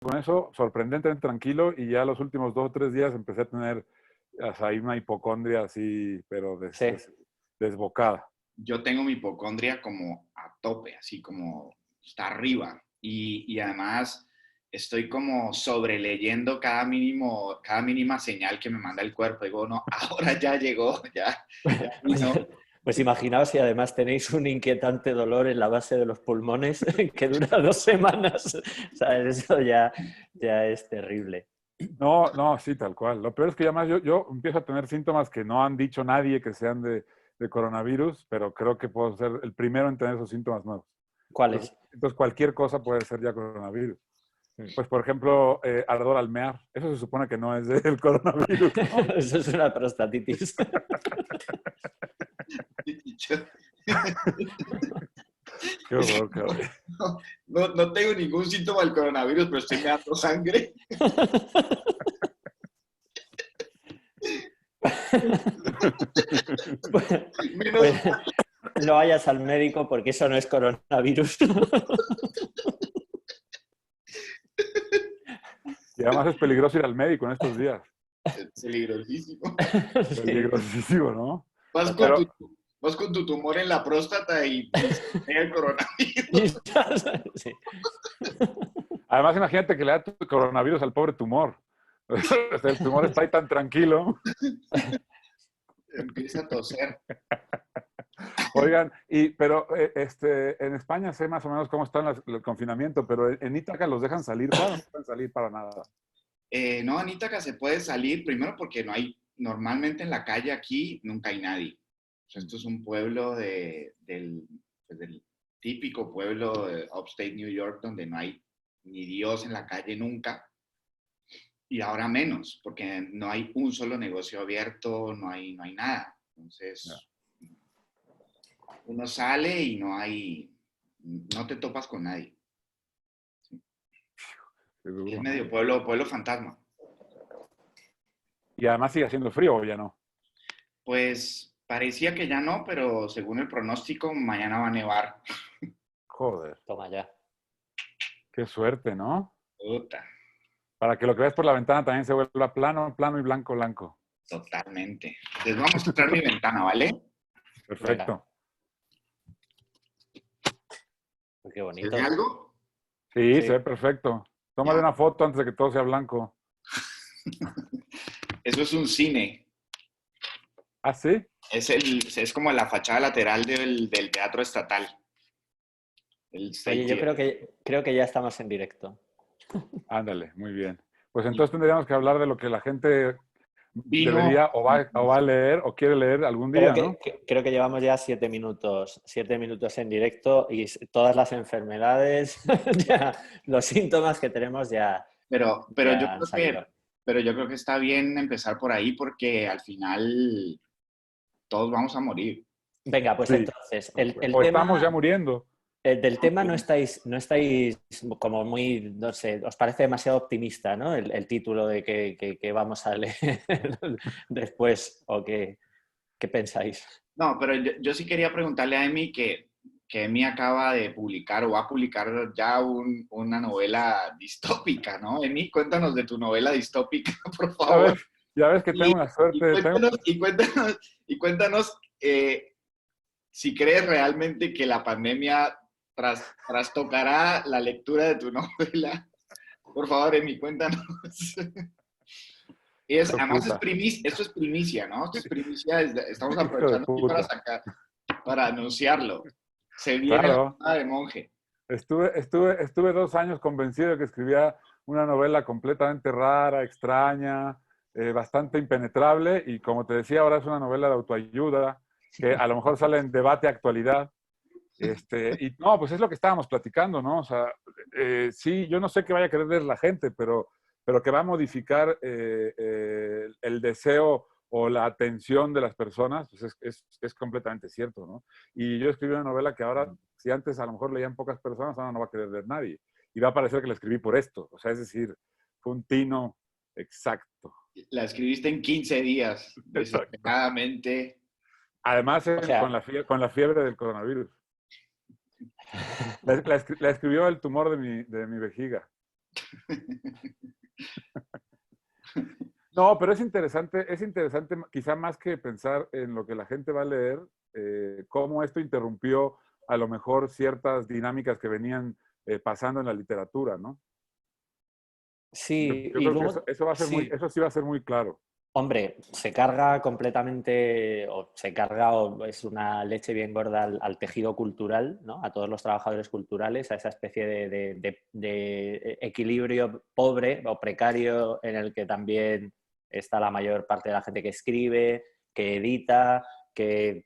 con eso sorprendentemente tranquilo y ya los últimos 2 o 3 días empecé a tener ahí una hipocondria así, pero Sí. desbocada. Yo tengo mi hipocondria como a tope, así como está arriba. Y además estoy como sobreleyendo cada mínima señal que me manda el cuerpo. Digo, no, ahora ya llegó, ya vino. Pues imaginaos si además tenéis un inquietante dolor en la base de los pulmones que dura 2 semanas. ¿Sabes? Eso ya es terrible. No, no, sí, tal cual. Lo peor es que además yo empiezo a tener síntomas que no han dicho nadie que sean de coronavirus, pero creo que puedo ser el primero en tener esos síntomas nuevos. ¿Cuáles? Entonces cualquier cosa puede ser ya coronavirus. Pues, por ejemplo, ardor al mear. Eso se supone que no es del coronavirus, ¿no? Eso es una prostatitis. Qué horror, cabrón. No tengo ningún síntoma del coronavirus, pero estoy meando sangre. Pues, no vayas al médico porque eso no es coronavirus. Y además es peligroso ir al médico en estos días. Es peligrosísimo. Sí. Peligrosísimo, ¿no? Vas con tu tumor en la próstata y el coronavirus. Sí. Además, imagínate que le da coronavirus al pobre tumor. El tumor está ahí tan tranquilo. Empieza a toser. Oigan, pero en España sé más o menos cómo está el confinamiento, pero en Ítaca los dejan salir, ¿no? No pueden salir para nada. No, en Ítaca se puede salir, primero porque no hay, normalmente en la calle aquí nunca hay nadie. O sea, esto es un pueblo del típico pueblo de Upstate New York donde no hay ni Dios en la calle nunca. Y ahora menos, porque no hay un solo negocio abierto, no hay nada. Entonces, uno sale y no te topas con nadie. Sí. Es medio pueblo fantasma. Y además sigue haciendo frío, ¿o ya no? Pues parecía que ya no, pero según el pronóstico, mañana va a nevar. Joder. Toma ya. Qué suerte, ¿no? Puta, Para que lo que ves por la ventana también se vuelva plano, plano y blanco, blanco. totalmente. Les voy a mostrar mi ventana, ¿vale? Perfecto. Qué bonito. ¿Se ve algo? Sí, se ve perfecto. Tómale una foto antes de que todo sea blanco. Eso es un cine. ¿Ah, sí? Es como la fachada lateral del Teatro Estatal. Oye, yo creo que ya estamos en directo. Ándale, muy bien. Pues entonces tendríamos que hablar de lo que la gente Vino. o va a leer o quiere leer algún día, ¿no? Creo que llevamos ya 7 minutos en directo y todas las enfermedades, ya, los síntomas que tenemos ya, Pero han salido. yo creo que está bien empezar por ahí porque al final todos vamos a morir. Venga, pues Sí. entonces, el O tema... estamos ya muriendo. Del tema no estáis como muy, no sé, os parece demasiado optimista, ¿no? El título de que vamos a leer después, o qué pensáis. No, pero yo sí quería preguntarle a Emi que Emi acaba de publicar o va a publicar ya una novela distópica, ¿no? Emi, cuéntanos de tu novela distópica, por favor. Ya ves que tengo una suerte. Y cuéntanos si crees realmente que la pandemia trastocará la lectura de tu novela. Por favor, Emi, cuéntanos. Además, esto es primicia, ¿no? Esto es primicia, estamos aprovechando aquí para anunciarlo. Se viene la jornada de monje. Estuve 2 años convencido de que escribía una novela completamente rara, extraña, bastante impenetrable, y como te decía, ahora es una novela de autoayuda, que a lo mejor sale en debate actualidad. Y no, pues es lo que estábamos platicando, ¿no? O sea, sí, yo no sé qué vaya a querer leer la gente, pero que va a modificar el deseo o la atención de las personas, pues es completamente cierto, ¿no? Y yo escribí una novela que ahora, si antes a lo mejor leían pocas personas, ahora no va a querer leer nadie. Y va a parecer que la escribí por esto. O sea, es decir, fue un tino exacto. La escribiste en 15 días, desesperadamente. Además, con la fiebre del coronavirus. La escribió el tumor de mi vejiga. No, pero es interesante quizá más que pensar en lo que la gente va a leer, cómo esto interrumpió a lo mejor ciertas dinámicas que venían pasando en la literatura, ¿no? Yo, Sí, yo y creo que luego, eso va a ser sí, eso sí va a ser muy claro. hombre, se carga completamente, o se carga, o es una leche bien gorda al tejido cultural, ¿no? A todos los trabajadores culturales, a esa especie de equilibrio pobre o precario en el que también está la mayor parte de la gente que escribe, que edita, que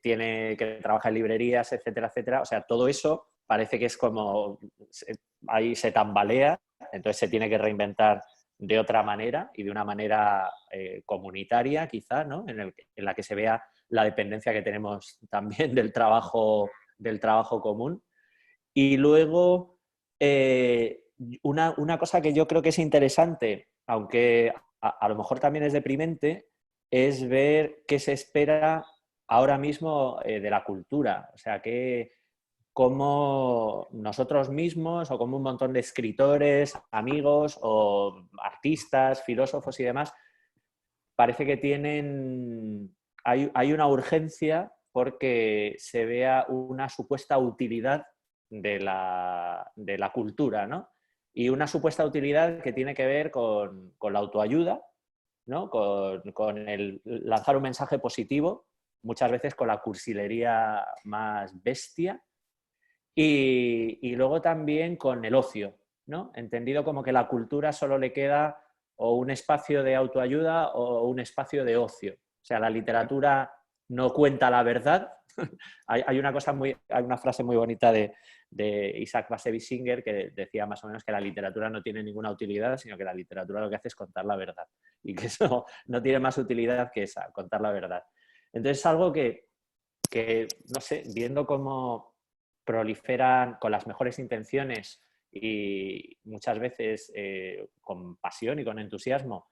trabaja en librerías, etcétera, etcétera. O sea, todo eso parece que es como, ahí se tambalea, entonces se tiene que reinventar de otra manera y de una manera comunitaria, quizá, ¿no? En la que se vea la dependencia que tenemos también del trabajo común. Y luego, una cosa que yo creo que es interesante, aunque a lo mejor también es deprimente, es ver qué se espera ahora mismo de la cultura. O sea, cómo nosotros mismos o como un montón de escritores, amigos o artistas, filósofos y demás, parece que hay una urgencia porque se vea una supuesta utilidad de la cultura, ¿no? Y una supuesta utilidad que tiene que ver con la autoayuda, ¿no? Con el lanzar un mensaje positivo, muchas veces con la cursilería más bestia, y luego también con el ocio, ¿no? Entendido como que la cultura solo le queda o un espacio de autoayuda o un espacio de ocio. O sea, la literatura no cuenta la verdad. Hay una frase muy bonita de Isaac Bashevis Singer que decía más o menos que la literatura no tiene ninguna utilidad, sino que la literatura lo que hace es contar la verdad. Y que eso no tiene más utilidad que esa, contar la verdad. Entonces es algo que no sé, viendo cómo proliferan con las mejores intenciones y muchas veces con pasión y con entusiasmo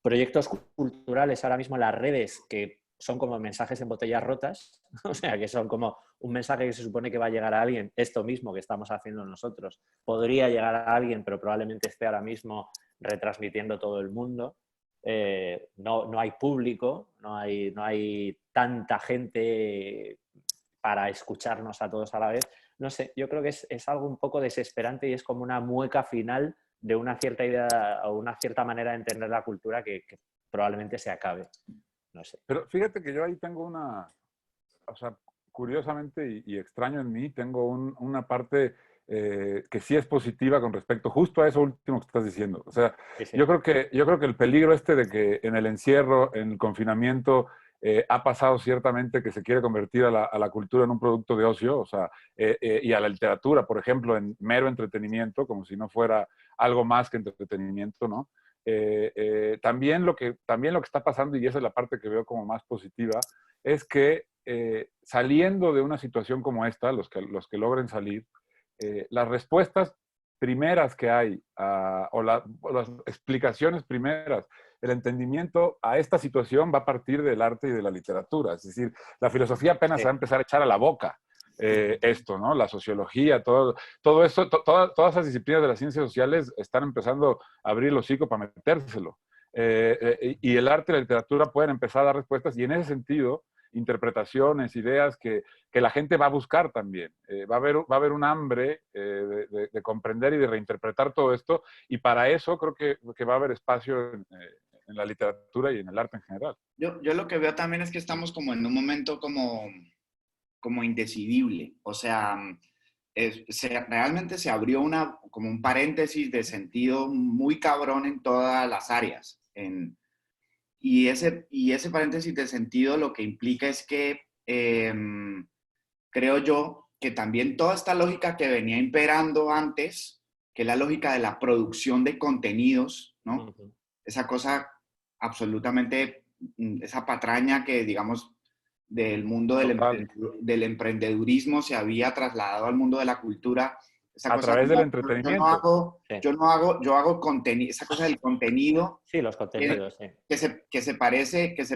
proyectos culturales ahora mismo en las redes que son como mensajes en botellas rotas, o sea, que son como un mensaje que se supone que va a llegar a alguien, esto mismo que estamos haciendo nosotros, podría llegar a alguien, pero probablemente esté ahora mismo retransmitiendo todo el mundo. No hay público, no hay tanta gente para escucharnos a todos a la vez. No sé, yo creo que es algo un poco desesperante y es como una mueca final de una cierta idea o una cierta manera de entender la cultura que probablemente se acabe. No sé. Pero fíjate que yo ahí tengo o sea, curiosamente y extraño en mí, tengo una parte que sí es positiva con respecto justo a eso último que estás diciendo. O sea, Sí, sí. yo creo que el peligro este de que en el encierro, en el confinamiento, ha pasado ciertamente que se quiere convertir a la cultura en un producto de ocio, o sea, y a la literatura, por ejemplo, en mero entretenimiento, como si no fuera algo más que entretenimiento, ¿no? También lo que está pasando, y esa es la parte que veo como más positiva, es que saliendo de una situación como esta, los que logren salir, las respuestas primeras que hay, o las explicaciones primeras, el entendimiento a esta situación va a partir del arte y de la literatura. Es decir, la filosofía apenas se va a empezar a echar a la boca esto, ¿no? La sociología, todo eso, todas esas disciplinas de las ciencias sociales están empezando a abrir el hocico para metérselo. Y el arte y la literatura pueden empezar a dar respuestas, y en ese sentido, interpretaciones, ideas que la gente va a buscar también. Va a haber un hambre de comprender y de reinterpretar todo esto, y para eso creo que va a haber espacio en la literatura y en el arte en general. Yo lo que veo también es que estamos como en un momento como indecidible. O sea, realmente se abrió como un paréntesis de sentido muy cabrón en todas las áreas. Y ese paréntesis de sentido lo que implica es que creo yo que también toda esta lógica que venía imperando antes, que es la lógica de la producción de contenidos, ¿no? Uh-huh. Esa cosa absolutamente, esa patraña que, digamos, del mundo Total. del emprendedurismo se había trasladado al mundo de la cultura. Esa A cosa, través del no, entretenimiento. Sí. yo hago contenido, esa cosa del contenido Sí, los contenidos, sí. que se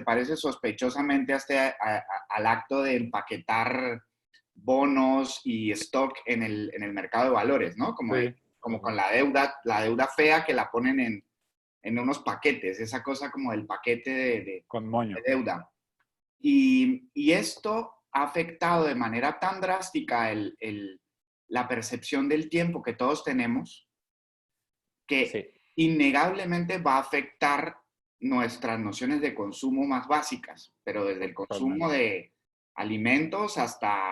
parece sospechosamente al acto de empaquetar bonos y stock en el mercado de valores, ¿no? Como Sí. como con la deuda fea que la ponen en unos paquetes, esa cosa como del paquete Con moño. de deuda. Y esto ha afectado de manera tan drástica la percepción del tiempo que todos tenemos, que Sí. innegablemente va a afectar nuestras nociones de consumo más básicas, pero desde el consumo de alimentos hasta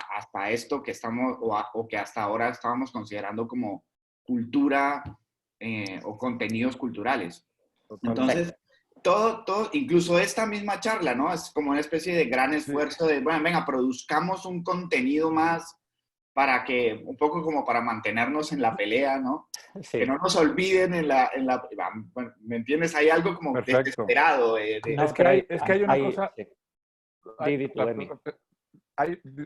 esto que estamos, o que hasta ahora estábamos considerando como cultura o contenidos culturales. Totalmente. Entonces, todo, incluso esta misma charla, ¿no? Es como una especie de gran esfuerzo de, bueno, venga, produzcamos un contenido más para que, un poco como para mantenernos en la pelea, ¿no? Sí. Que no nos olviden bueno, ¿me entiendes? Hay algo como Perfecto. desesperado. No, es que hay una cosa... sí. Hay, Di tú, Emi.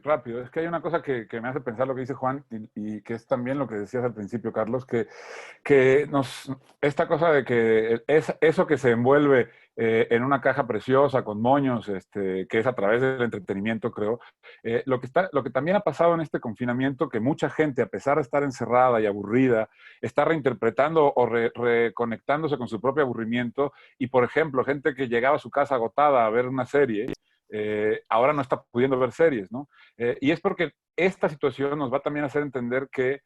rápido, es que hay una cosa que me hace pensar lo que dice Juan y que es también lo que decías al principio, Carlos, que esta cosa de que es eso que se envuelve en una caja preciosa con moños, que es a través del entretenimiento, creo, lo que también ha pasado en este confinamiento, que mucha gente, a pesar de estar encerrada y aburrida, está reinterpretando o reconectándose con su propio aburrimiento y, por ejemplo, gente que llegaba a su casa agotada a ver una serie, ahora no está pudiendo ver series, ¿no? Y es porque esta situación nos va también a hacer entender que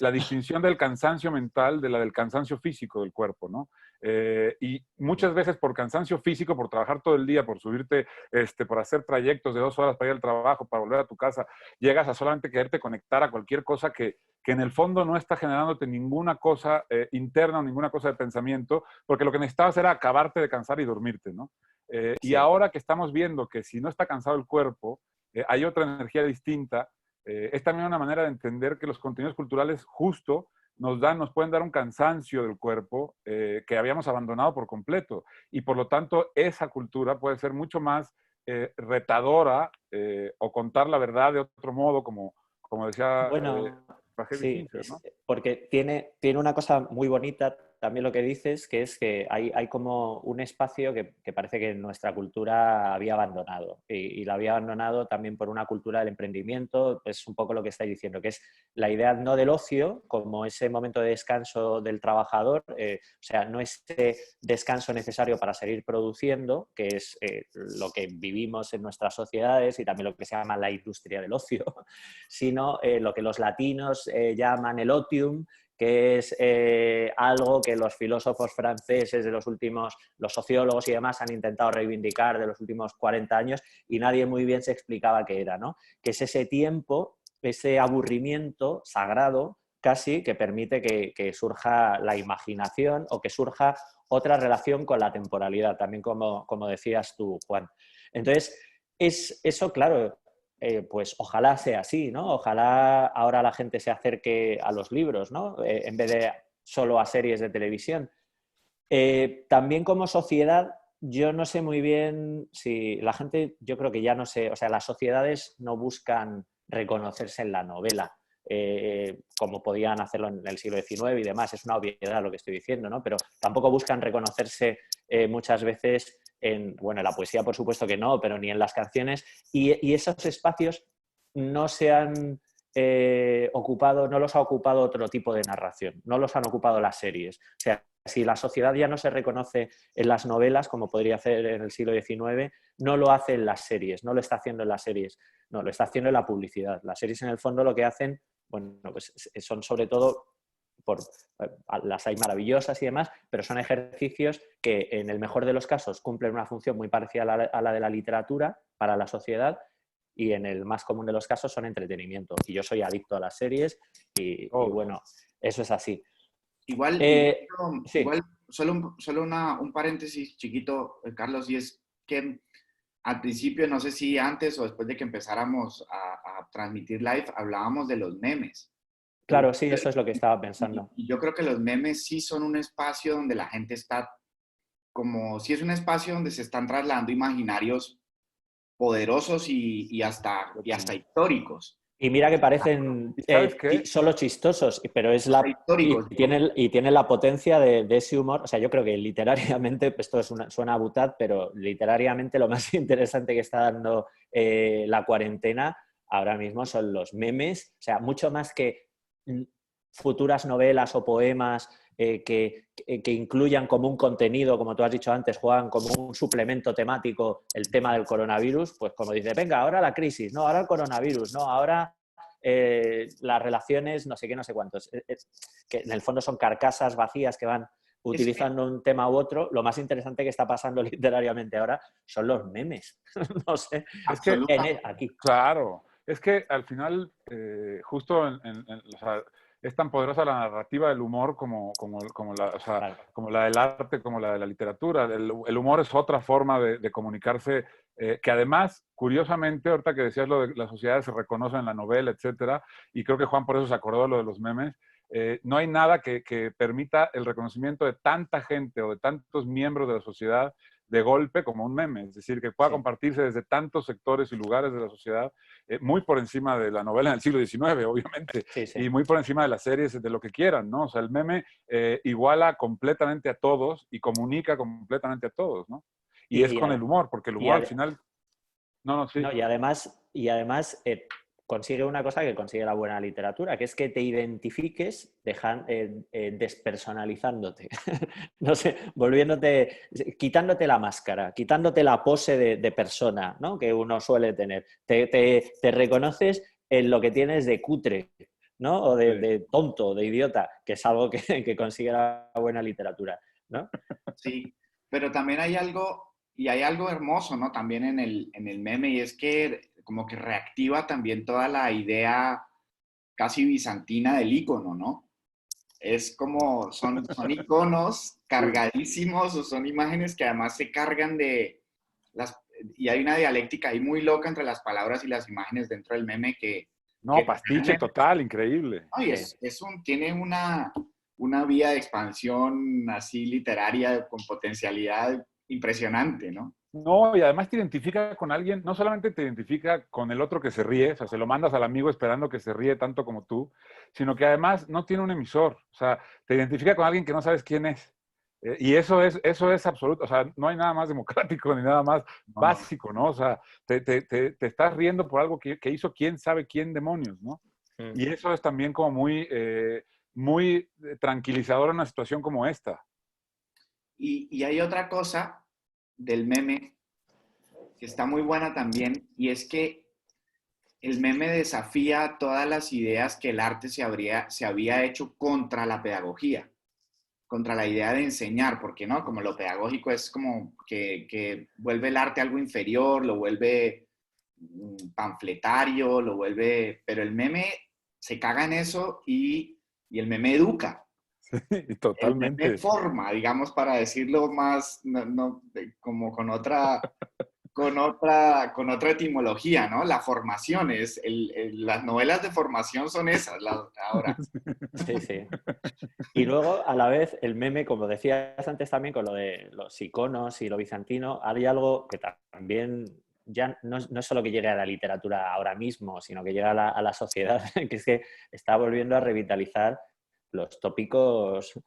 la distinción del cansancio mental de la del cansancio físico del cuerpo, ¿no? Y muchas veces por cansancio físico, por trabajar todo el día, por subirte, por hacer trayectos de 2 horas para ir al trabajo, para volver a tu casa, llegas a solamente quererte conectar a cualquier cosa que en el fondo no está generándote ninguna cosa interna o ninguna cosa de pensamiento, porque lo que necesitabas era acabarte de cansar y dormirte, ¿no? Y ahora que estamos viendo que si no está cansado el cuerpo, hay otra energía distinta, es también una manera de entender que los contenidos culturales justo nos pueden dar un cansancio del cuerpo que habíamos abandonado por completo. Y por lo tanto, esa cultura puede ser mucho más retadora o contar la verdad de otro modo, como decía Bueno, Tragedy sí, Fincher, ¿no? porque tiene una cosa muy bonita también lo que dices, que es que hay como un espacio que parece que nuestra cultura había abandonado y la había abandonado también por una cultura del emprendimiento, es un poco lo que estáis diciendo, que es la idea no del ocio como ese momento de descanso del trabajador, o sea, no ese descanso necesario para seguir produciendo, que es lo que vivimos en nuestras sociedades y también lo que se llama la industria del ocio, sino lo que los latinos llaman el otium, que es algo que los filósofos franceses de los sociólogos y demás han intentado reivindicar de los últimos 40 años y nadie muy bien se explicaba qué era, ¿no? Que es ese tiempo, ese aburrimiento sagrado casi que permite que surja la imaginación o que surja otra relación con la temporalidad, también como decías tú, Juan. Entonces, eso, claro, pues ojalá sea así, ¿no? Ojalá ahora la gente se acerque a los libros, ¿no? En vez de solo a series de televisión. También como sociedad, yo no sé muy bien si la gente, yo creo que ya no sé, o sea, las sociedades no buscan reconocerse en la novela, como podían hacerlo en el siglo XIX y demás, es una obviedad lo que estoy diciendo, ¿no? Pero tampoco buscan reconocerse muchas veces bueno, en la poesía por supuesto que no, pero ni en las canciones, y esos espacios no se han ocupado, no los ha ocupado otro tipo de narración, no los han ocupado las series. O sea, si la sociedad ya no se reconoce en las novelas, como podría hacer en el siglo XIX, no lo hace en las series, no lo está haciendo en las series, no, lo está haciendo en la publicidad. Las series en el fondo lo que hacen, bueno, pues son sobre todo, las hay maravillosas y demás, pero son ejercicios que en el mejor de los casos cumplen una función muy parecida a la de la literatura para la sociedad y en el más común de los casos son entretenimiento. Y yo soy adicto a las series y bueno, eso es así. Igual, sí. solo un paréntesis chiquito, Carlos, y es que al principio, no sé si antes o después de que empezáramos a transmitir live, hablábamos de los memes. Claro, sí, eso es lo que estaba pensando. Y yo creo que los memes sí son un espacio donde la gente está, como si es un espacio donde se están trasladando imaginarios poderosos y hasta históricos. Y mira que parecen solo chistosos, pero es y tiene la potencia de ese humor. O sea, yo creo que literariamente, esto suena a butad, pero literariamente lo más interesante que está dando la cuarentena ahora mismo son los memes. O sea, mucho más que futuras novelas o poemas que incluyan como un contenido, como tú has dicho antes, Juan, como un suplemento temático el tema del coronavirus, pues como dice, venga, ahora la crisis, no, ahora el coronavirus, no, ahora las relaciones, no sé qué, no sé cuántos, que en el fondo son carcasas vacías que van utilizando un tema u otro. Lo más interesante que está pasando literariamente ahora son los memes. No sé, Es que, aquí. claro, es que al final, justo o sea, es tan poderosa la narrativa del humor o sea, Claro. como la del arte, como la de la literatura. El humor es otra forma de comunicarse, que además, curiosamente, ahorita que decías lo de las sociedades se reconocen en la novela, etcétera, y creo que Juan por eso se acordó de lo de los memes. No hay nada que permita el reconocimiento de tanta gente o de tantos miembros de la sociedad de golpe como un meme, es decir, que pueda compartirse desde tantos sectores y lugares de la sociedad, muy por encima de la novela del siglo XIX, obviamente, y muy por encima de las series, de lo que quieran, ¿no? O sea, el meme iguala completamente a todos y comunica completamente a todos, ¿no? Y es con el humor, porque el humor al final... Sí. No, y además consigue una cosa que consigue la buena literatura, que es que te identifiques despersonalizándote. No sé, quitándote la máscara, quitándote la pose de persona, ¿no? Que uno suele tener. Te reconoces en lo que tienes de cutre, ¿no? O de tonto, de idiota, que es algo que consigue la buena literatura, ¿no? Sí, pero también hay algo, y hay algo hermoso, ¿no? También en el meme, y es que como que reactiva también toda la idea casi bizantina del icono, ¿no? Es como, son iconos cargadísimos, o son imágenes que además se cargan y hay una dialéctica ahí muy loca entre las palabras y las imágenes dentro del meme que... No, pastiche total, increíble. No, y tiene una vía de expansión así literaria con potencialidad impresionante, ¿no? No, y además te identifica con alguien, no solamente te identifica con el otro que se ríe, o sea, se lo mandas al amigo esperando que se ríe tanto como tú, sino que además no tiene un emisor, o sea, te identifica con alguien que no sabes quién es. Y eso es absoluto, o sea, no hay nada más democrático ni nada más básico, ¿no? O sea, te estás riendo por algo que hizo quién sabe quién demonios, ¿no? Y eso es también como muy tranquilizador en una situación como esta. Y hay otra cosa del meme que está muy buena también, y es que el meme desafía todas las ideas que el arte se había hecho contra la pedagogía, contra la idea de enseñar, porque no, como lo pedagógico es como que vuelve el arte algo inferior, lo vuelve panfletario, pero el meme se caga en eso y el meme educa. Sí, totalmente. El meme forma, digamos, para decirlo más, como con otra etimología, ¿no? La formación las novelas de formación son esas ahora. Sí, sí. Y luego, a la vez, el meme, como decías antes también con lo de los iconos y lo bizantino, hay algo que también ya no es solo que llegue a la literatura ahora mismo, sino que llega a la sociedad, que es que está volviendo a revitalizar los tópicos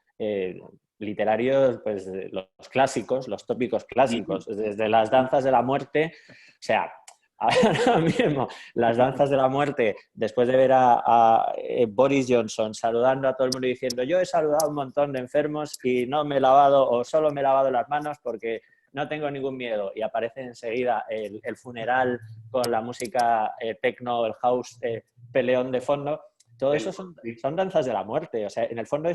literarios, pues los clásicos, los tópicos clásicos, desde las danzas de la muerte, o sea, ahora mismo las danzas de la muerte, después de ver a Boris Johnson saludando a todo el mundo y diciendo yo he saludado a un montón de enfermos y no me he lavado o solo me he lavado las manos porque no tengo ningún miedo, y aparece enseguida el funeral con la música techno, el house peleón de fondo. Todo eso son danzas de la muerte. O sea, en el fondo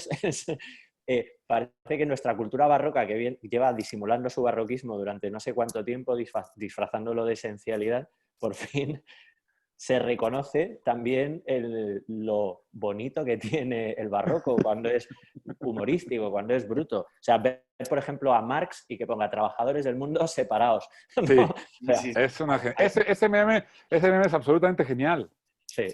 parece que nuestra cultura barroca, que lleva disimulando su barroquismo durante no sé cuánto tiempo, disfrazándolo de esencialidad, por fin se reconoce también lo bonito que tiene el barroco cuando es humorístico, cuando es bruto. O sea, ver, por ejemplo, a Marx y que ponga trabajadores del mundo separados. ¿No? Sí, o sea, ese meme es absolutamente genial. Sí.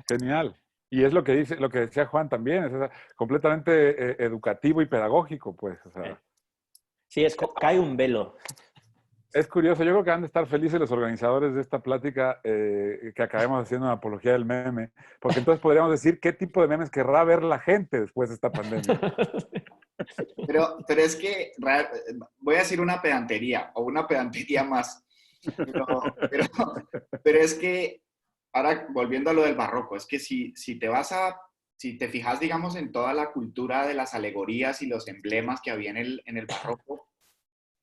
Genial. Y es lo que decía Juan también, es completamente educativo y pedagógico, pues. O sea. Sí, cae un velo. Es curioso, yo creo que han de estar felices los organizadores de esta plática que acabemos haciendo en apología del meme, porque entonces podríamos decir qué tipo de memes querrá ver la gente después de esta pandemia. Pero es que voy a decir una pedantería o una pedantería más, pero es que ahora volviendo a lo del barroco, es que si si te fijas, digamos, en toda la cultura de las alegorías y los emblemas que había en el barroco,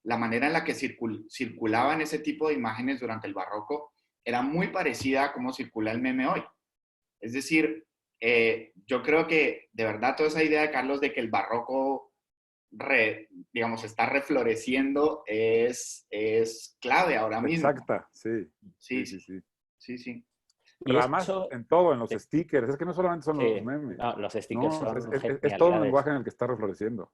la manera en la que circulaban ese tipo de imágenes durante el barroco era muy parecida a cómo circula el meme hoy. Es decir, yo creo que de verdad toda esa idea de Carlos de que el barroco, digamos, está refloreciendo es clave ahora mismo. Exacta, sí. Sí, Sí, sí, sí. sí, sí. Pero Y además, eso, en todo, en los sí, stickers, es que no solamente son los sí, memes, no, los stickers no, son es todo un genialidades. lenguaje en el que está refloreciendo.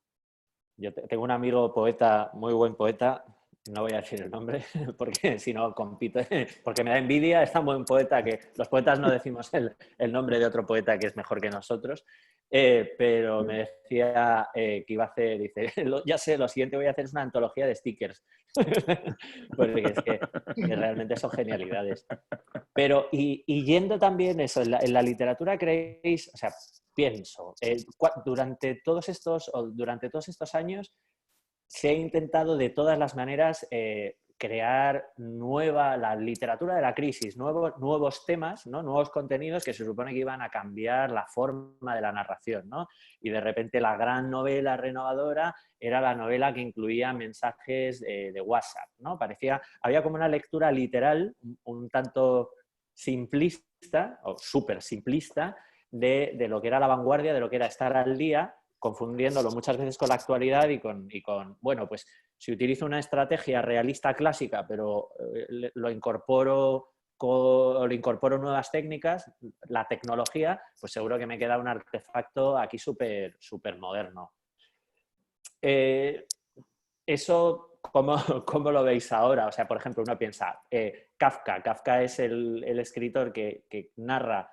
Yo tengo un amigo poeta, muy buen poeta, no voy a decir el nombre, porque si no compite, porque me da envidia, es tan buen poeta que los poetas no decimos el nombre de otro poeta que es mejor que nosotros, pero me decía que iba a hacer, dice, ya sé, lo siguiente voy a hacer es una antología de stickers, porque es que realmente son genialidades. Pero, y yendo también eso, en la literatura creéis, o sea, pienso, durante todos estos años se ha intentado de todas las maneras crear la literatura de la crisis, nuevos temas, ¿no? Nuevos contenidos que se supone que iban a cambiar la forma de la narración, ¿no? Y de repente la gran novela renovadora era la novela que incluía mensajes de WhatsApp, ¿no? Había como una lectura literal un tanto simplista o súper simplista de lo que era la vanguardia, de lo que era estar al día, confundiéndolo muchas veces con la actualidad y con bueno, pues si utilizo una estrategia realista clásica, pero le incorporo nuevas técnicas, la tecnología, pues seguro que me queda un artefacto aquí súper moderno. Eso, ¿cómo lo veis ahora? O sea, por ejemplo, uno piensa, Kafka es el escritor que narra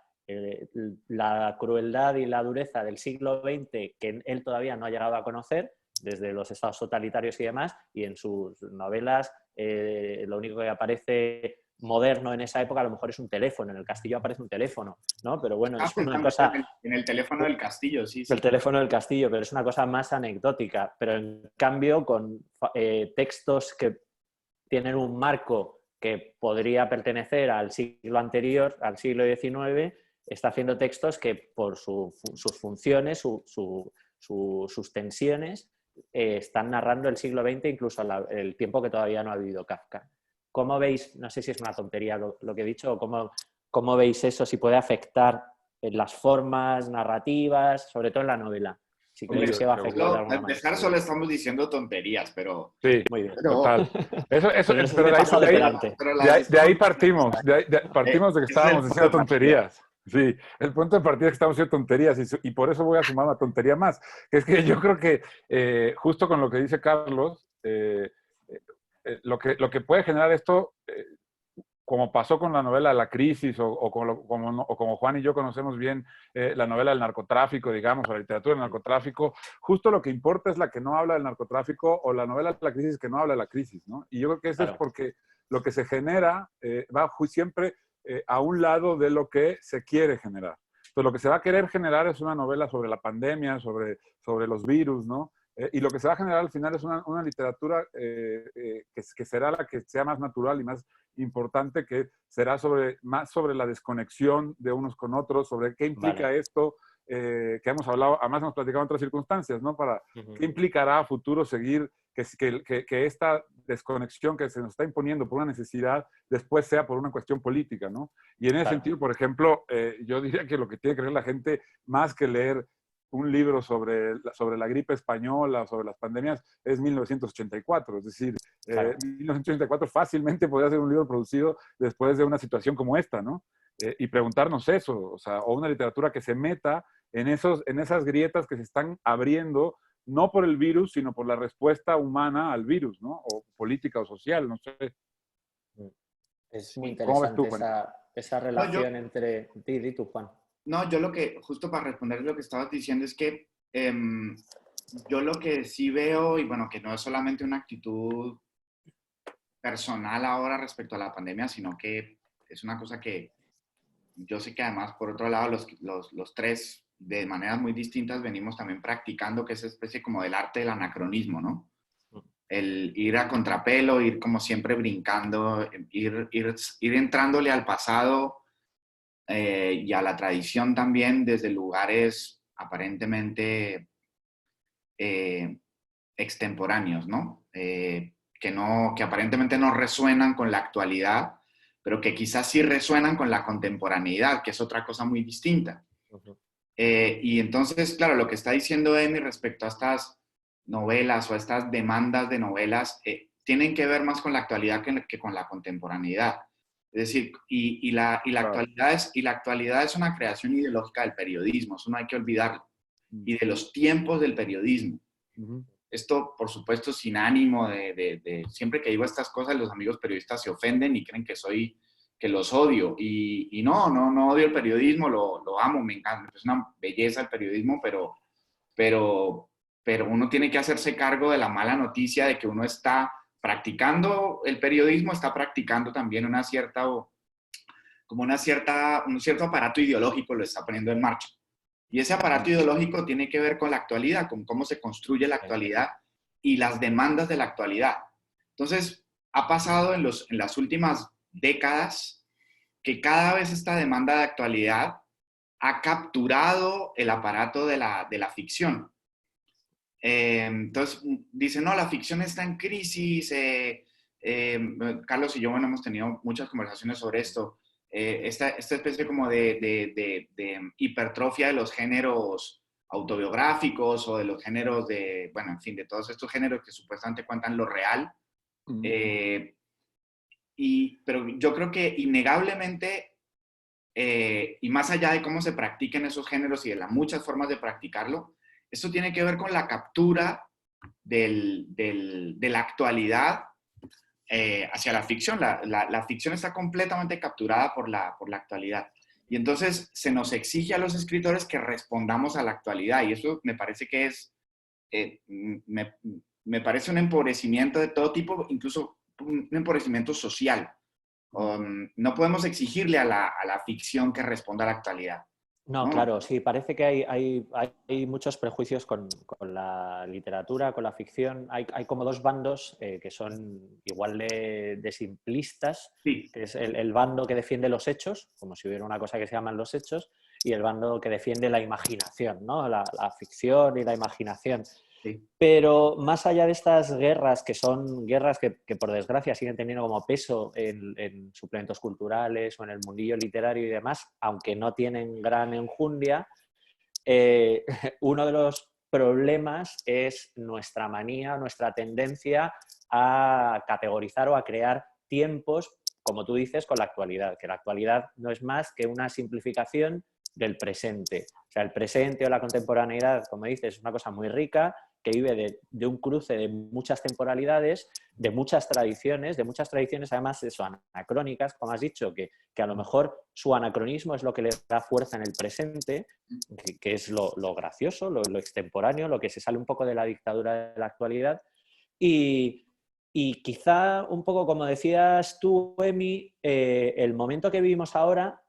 la crueldad y la dureza del siglo XX que él todavía no ha llegado a conocer, desde los estados totalitarios y demás, y en sus novelas lo único que aparece moderno en esa época a lo mejor es un teléfono, en el castillo aparece un teléfono, ¿no? Pero bueno, es una cosa... En el teléfono del castillo, sí, El sí. teléfono del castillo, pero es una cosa más anecdótica. Pero en cambio, con textos que tienen un marco que podría pertenecer al siglo anterior, al siglo XIX, está haciendo textos que por sus funciones, sus tensiones, están narrando el siglo XX, incluso el tiempo que todavía no ha vivido Kafka. ¿Cómo veis, no sé si es una tontería lo que he dicho, o cómo veis eso, si puede afectar en las formas narrativas, sobre todo en la novela? Si Hombre, creéis que va a afectar de a alguna manera. empezar solo estamos diciendo tonterías, pero... Sí, Muy bien. total. Pero no sé si Pero me he pasado de pedante. de ahí partimos, partimos de que ese es el estábamos punto diciendo de partida. tonterías. Sí, el punto de partida es que estamos diciendo tonterías y por eso voy a sumar una tontería más, que es que yo creo que justo con lo que dice Carlos, lo que puede generar esto, como pasó con la novela La Crisis, como Juan y yo conocemos bien la novela del narcotráfico, digamos, o la literatura del narcotráfico, justo lo que importa es la que no habla del narcotráfico o la novela de La Crisis que no habla de la crisis, ¿no? Y yo creo que eso es porque lo que se genera va siempre a un lado de lo que se quiere generar. Entonces, lo que se va a querer generar es una novela sobre la pandemia, sobre los virus, ¿no? Y lo que se va a generar al final es una literatura que será la que sea más natural y más importante, que será más sobre la desconexión de unos con otros, sobre qué implica esto, que hemos hablado, además hemos platicado en otras circunstancias, ¿no? ¿Qué implicará a futuro seguir que esta desconexión que se nos está imponiendo por una necesidad, después sea por una cuestión política, ¿no? Y en ese sentido, por ejemplo, yo diría que lo que tiene que leer la gente, más que leer un libro sobre la gripe española, sobre las pandemias, es 1984. Es decir, 1984 fácilmente podría ser un libro producido después de una situación como esta, ¿no? Y preguntarnos eso, o sea, o una literatura que se meta en esas grietas que se están abriendo, no por el virus, sino por la respuesta humana al virus, ¿no? O política o social, no sé. Es muy ¿Cómo ves tú, interesante Juan? esa relación entre ti y tú, Juan. No, yo lo que, justo para responder lo que estabas diciendo, es que yo lo que sí veo, y bueno, que no es solamente una actitud personal ahora respecto a la pandemia, sino que es una cosa que yo sé que además, por otro lado, los tres, de maneras muy distintas, venimos también practicando, que es especie como del arte del anacronismo, ¿no? El ir a contrapelo, ir como siempre brincando, ir entrándole al pasado y a la tradición también desde lugares aparentemente extemporáneos, ¿no? Que aparentemente no resuenan con la actualidad, pero que quizás sí resuenan con la contemporaneidad, que es otra cosa muy distinta. Ujú. Y entonces, claro, lo que está diciendo Emi respecto a estas novelas o a estas demandas de novelas tienen que ver más con la actualidad que con la contemporaneidad. Es decir, Claro. y la actualidad es una creación ideológica del periodismo, eso no hay que olvidarlo, Mm. y de los tiempos del periodismo. Ujú. Esto, por supuesto, sin ánimo siempre que digo estas cosas, los amigos periodistas se ofenden y creen que los odio. Y no odio el periodismo, lo amo, me encanta, es una belleza el periodismo, pero, pero uno tiene que hacerse cargo de la mala noticia de que uno está practicando el periodismo, está practicando también un cierto aparato ideológico lo está poniendo en marcha. Y ese aparato ideológico tiene que ver con la actualidad, con cómo se construye la actualidad y las demandas de la actualidad. Entonces, ha pasado en las últimas décadas que cada vez esta demanda de actualidad ha capturado el aparato de la ficción. Entonces, dicen, no, la ficción está en crisis. Carlos y yo, bueno, hemos tenido muchas conversaciones sobre esto. Esta especie como de hipertrofia de los géneros autobiográficos o de los géneros bueno, en fin, de todos estos géneros que supuestamente cuentan lo real. Eh, pero yo creo que innegablemente, y más allá de cómo se practiquen esos géneros y de las muchas formas de practicarlo, esto tiene que ver con la captura de la actualidad hacia la ficción. La ficción está completamente capturada por la actualidad. Y entonces se nos exige a los escritores que respondamos a la actualidad. Y eso me parece que me parece un empobrecimiento de todo tipo, incluso un empobrecimiento social. No podemos exigirle a la ficción que responda a la actualidad, No, ¿no? claro, sí, parece que hay muchos prejuicios con la literatura, con la ficción. Hay como dos bandos que son igual de simplistas, Sí, que es el bando que defiende los hechos, como si hubiera una cosa que se llaman los hechos, y el bando que defiende la imaginación, ¿no? La ficción y la imaginación. sí. Pero más allá de estas guerras, que son guerras que por desgracia siguen teniendo como peso en suplementos culturales o en el mundillo literario y demás, aunque no tienen gran enjundia, eh, uno de los problemas es nuestra manía, nuestra tendencia a categorizar o a crear tiempos, como tú dices, con la actualidad, que la actualidad no es más que una simplificación del presente. O sea, el presente o la contemporaneidad, como dices, es una cosa muy rica que vive de un cruce de muchas temporalidades, de muchas tradiciones además eso, anacrónicas, como has dicho, que a lo mejor su anacronismo es lo que le da fuerza en el presente, que es lo gracioso, lo extemporáneo, lo que se sale un poco de la dictadura de la actualidad. Y, y quizá un poco como decías tú, Emi, el momento que vivimos ahora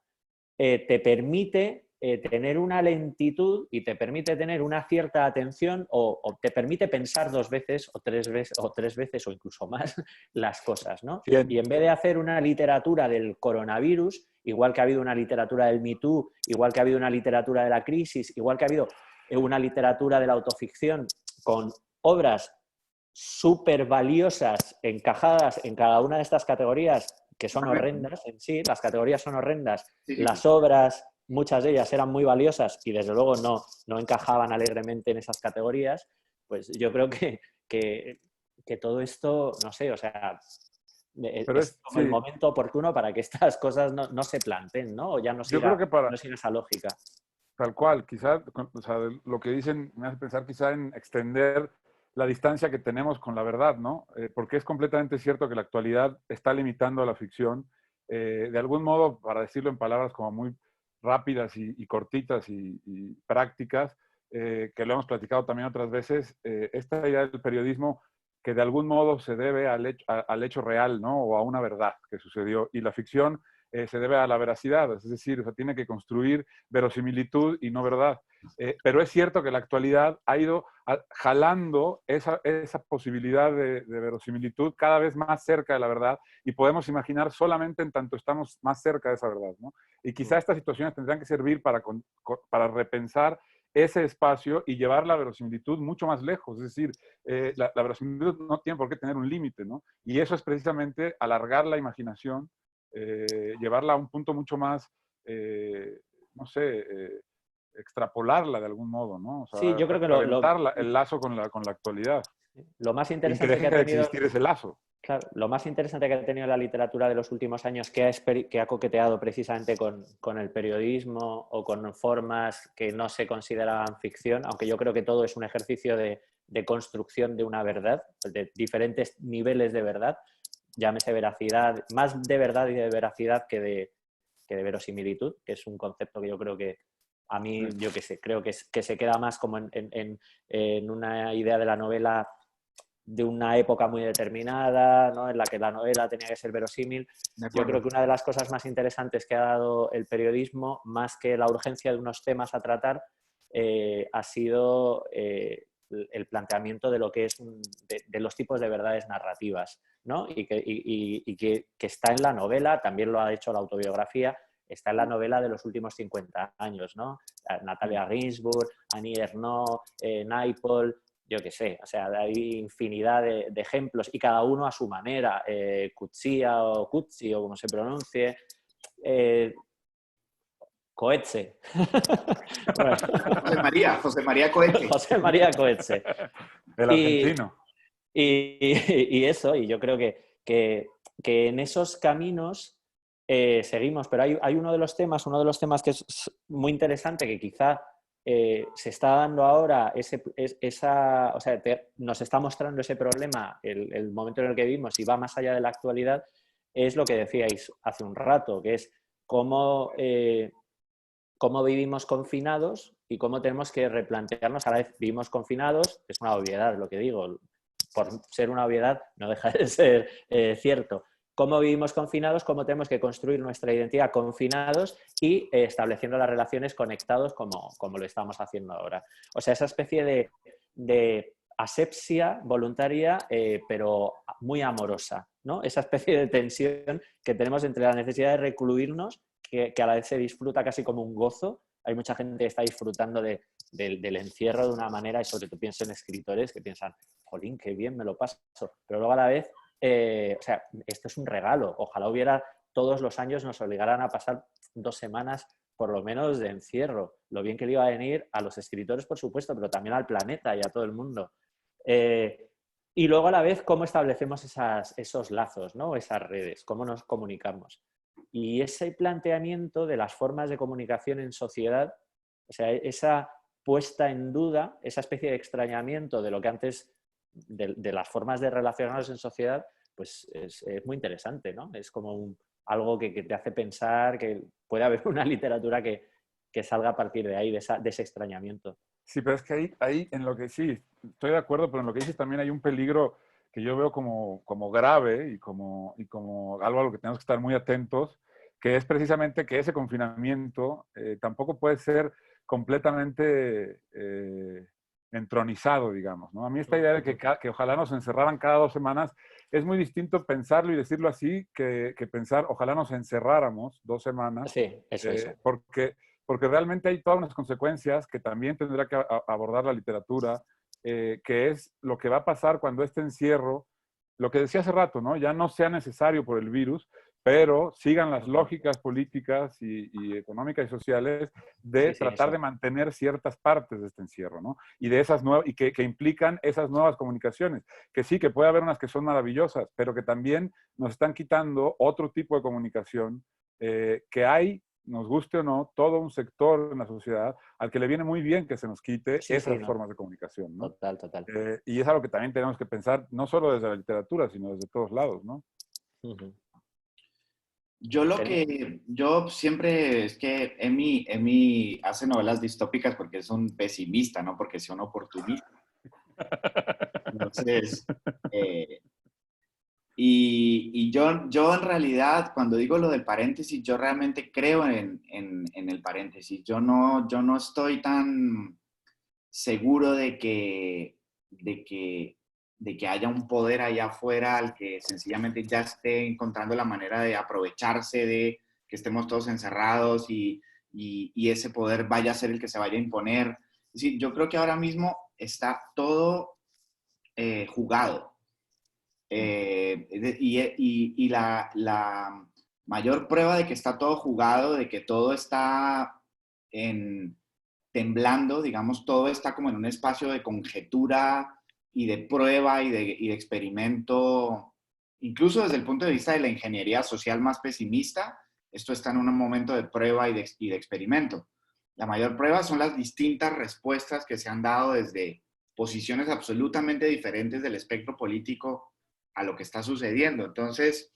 te permite tener una lentitud y te permite tener una cierta atención o te permite pensar dos veces o tres veces o incluso más las cosas, ¿no? Y Bien. en vez de hacer una literatura del coronavirus, igual que ha habido una literatura del Me Too, igual que ha habido una literatura de la crisis, igual que ha habido una literatura de la autoficción con obras súper valiosas encajadas en cada una de estas categorías que son horrendas en sí, las categorías son horrendas, Sí, sí, sí. las obras, muchas de ellas eran muy valiosas y desde luego no encajaban alegremente en esas categorías, pues yo creo que todo esto, no sé, o sea, Pero es es, como el sí, momento oportuno para que estas cosas no se planteen, ¿no? O ya yo creo que no siga esa lógica. tal cual, quizá, o sea, lo que dicen me hace pensar quizá en extender la distancia que tenemos con la verdad, ¿no? Porque es completamente cierto que la actualidad está limitando a la ficción. De algún modo, para decirlo en palabras como muy rápidas y cortitas y prácticas, que lo hemos platicado también otras veces, esta idea del periodismo que de algún modo se debe al hecho real, ¿no? O a una verdad que sucedió. Y la ficción se debe a la veracidad, es decir, o sea, tiene que construir verosimilitud y no verdad. Pero es cierto que la actualidad ha ido jalando esa posibilidad de verosimilitud cada vez más cerca de la verdad y podemos imaginar solamente en tanto estamos más cerca de esa verdad, ¿no? Y quizá estas situaciones tendrán que servir para repensar ese espacio y llevar la verosimilitud mucho más lejos. Es decir, la verosimilitud no tiene por qué tener un límite, ¿no? Y eso es precisamente alargar la imaginación, llevarla a un punto mucho más, no sé, extrapolarla de algún modo, ¿no? O Sí, sea, yo creo que reventar el lazo con la actualidad, lo más sin que interesante que deje ha de tenido, existir ese lazo. claro, lo más interesante que ha tenido la literatura de los últimos años, que ha coqueteado precisamente con el periodismo o con formas que no se consideraban ficción, aunque yo creo que todo es un ejercicio de construcción de una verdad, de diferentes niveles de verdad, llámese veracidad, más de verdad y de veracidad que de verosimilitud, que es un concepto que yo creo que a mí, yo qué sé, creo que se queda más como en una idea de la novela de una época muy determinada, ¿no? En la que la novela tenía que ser verosímil. Yo creo que una de las cosas más interesantes que ha dado el periodismo, más que la urgencia de unos temas a tratar, ha sido el planteamiento de lo que es de los tipos de verdades narrativas, ¿no? Y que está en la novela, también lo ha hecho la autobiografía, está en la novela de los últimos 50 años, ¿no? Natalia Ginsburg, Annie Ernaux, Naipaul, yo qué sé, o sea, hay infinidad de ejemplos y cada uno a su manera, Cutzia o Cutzi o como se pronuncie, Coetze. Bueno. José María Coetze. José María Coetze. El argentino. Y eso, y yo creo que en esos caminos seguimos, pero hay uno de los temas que es muy interesante, que quizá se está dando ahora, o sea, nos está mostrando ese problema, el momento en el que vivimos y va más allá de la actualidad, es lo que decíais hace un rato, que es cómo vivimos confinados y cómo tenemos que replantearnos. A la vez vivimos confinados, es una obviedad lo que digo, por ser una obviedad no deja de ser cierto. Cómo vivimos confinados, cómo tenemos que construir nuestra identidad confinados y estableciendo las relaciones conectados como lo estamos haciendo ahora. O sea, esa especie de asepsia voluntaria, pero muy amorosa, ¿no? Esa especie de tensión que tenemos entre la necesidad de recluirnos, que a la vez se disfruta casi como un gozo. Hay mucha gente que está disfrutando del encierro de una manera, y sobre todo pienso en escritores que piensan, jolín, qué bien me lo paso. Pero luego a la vez, o sea, esto es un regalo. Ojalá hubiera todos los años nos obligaran a pasar 2 semanas por lo menos de encierro. Lo bien que le iba a venir a los escritores, por supuesto, pero también al planeta y a todo el mundo. Y luego a la vez, cómo establecemos esos lazos, ¿no? Esas redes, cómo nos comunicamos. Y ese planteamiento de las formas de comunicación en sociedad, o sea, esa puesta en duda, esa especie de extrañamiento de lo que antes, de las formas de relacionarnos en sociedad, pues es muy interesante, ¿no? Es como algo que te hace pensar que puede haber una literatura que salga a partir de ahí, de ese extrañamiento. Sí, pero es que ahí en lo que sí, estoy de acuerdo, pero en lo que dices también hay un peligro que yo veo como grave y como algo a lo que tenemos que estar muy atentos, que es precisamente que ese confinamiento tampoco puede ser completamente entronizado, digamos, ¿no? A mí esta idea de que ojalá nos encerraran cada 2 semanas, es muy distinto pensarlo y decirlo así que pensar ojalá nos encerráramos 2 semanas. Sí, eso. Porque realmente hay todas unas consecuencias que también tendrá que abordar la literatura, que es lo que va a pasar cuando este encierro, lo que decía hace rato, ¿no? Ya no sea necesario por el virus, pero sigan las lógicas políticas y económicas y sociales de tratar de mantener ciertas partes de este encierro, ¿no? Y de esas nuevas, y que implican esas nuevas comunicaciones, que sí, que puede haber unas que son maravillosas, pero que también nos están quitando otro tipo de comunicación que hay, nos guste o no, todo un sector en la sociedad al que le viene muy bien que se nos quite esas formas de comunicación, ¿no? Total. Y es algo que también tenemos que pensar, no solo desde la literatura, sino desde todos lados, ¿no? Yo siempre es que Emi hace novelas distópicas porque es un pesimista, no porque sea un oportunista. Entonces, Y yo en realidad, cuando digo lo del paréntesis, yo realmente creo en el paréntesis. Yo no estoy tan seguro de que haya un poder allá afuera al que sencillamente ya esté encontrando la manera de aprovecharse de que estemos todos encerrados y ese poder vaya a ser el que se vaya a imponer. Es decir, yo creo que ahora mismo está todo jugado. Y la mayor prueba de que está todo jugado, de que todo está temblando, digamos, todo está como en un espacio de conjetura y de prueba y de experimento, incluso desde el punto de vista de la ingeniería social más pesimista, esto está en un momento de prueba y de experimento. La mayor prueba son las distintas respuestas que se han dado desde posiciones absolutamente diferentes del espectro político a lo que está sucediendo. Entonces,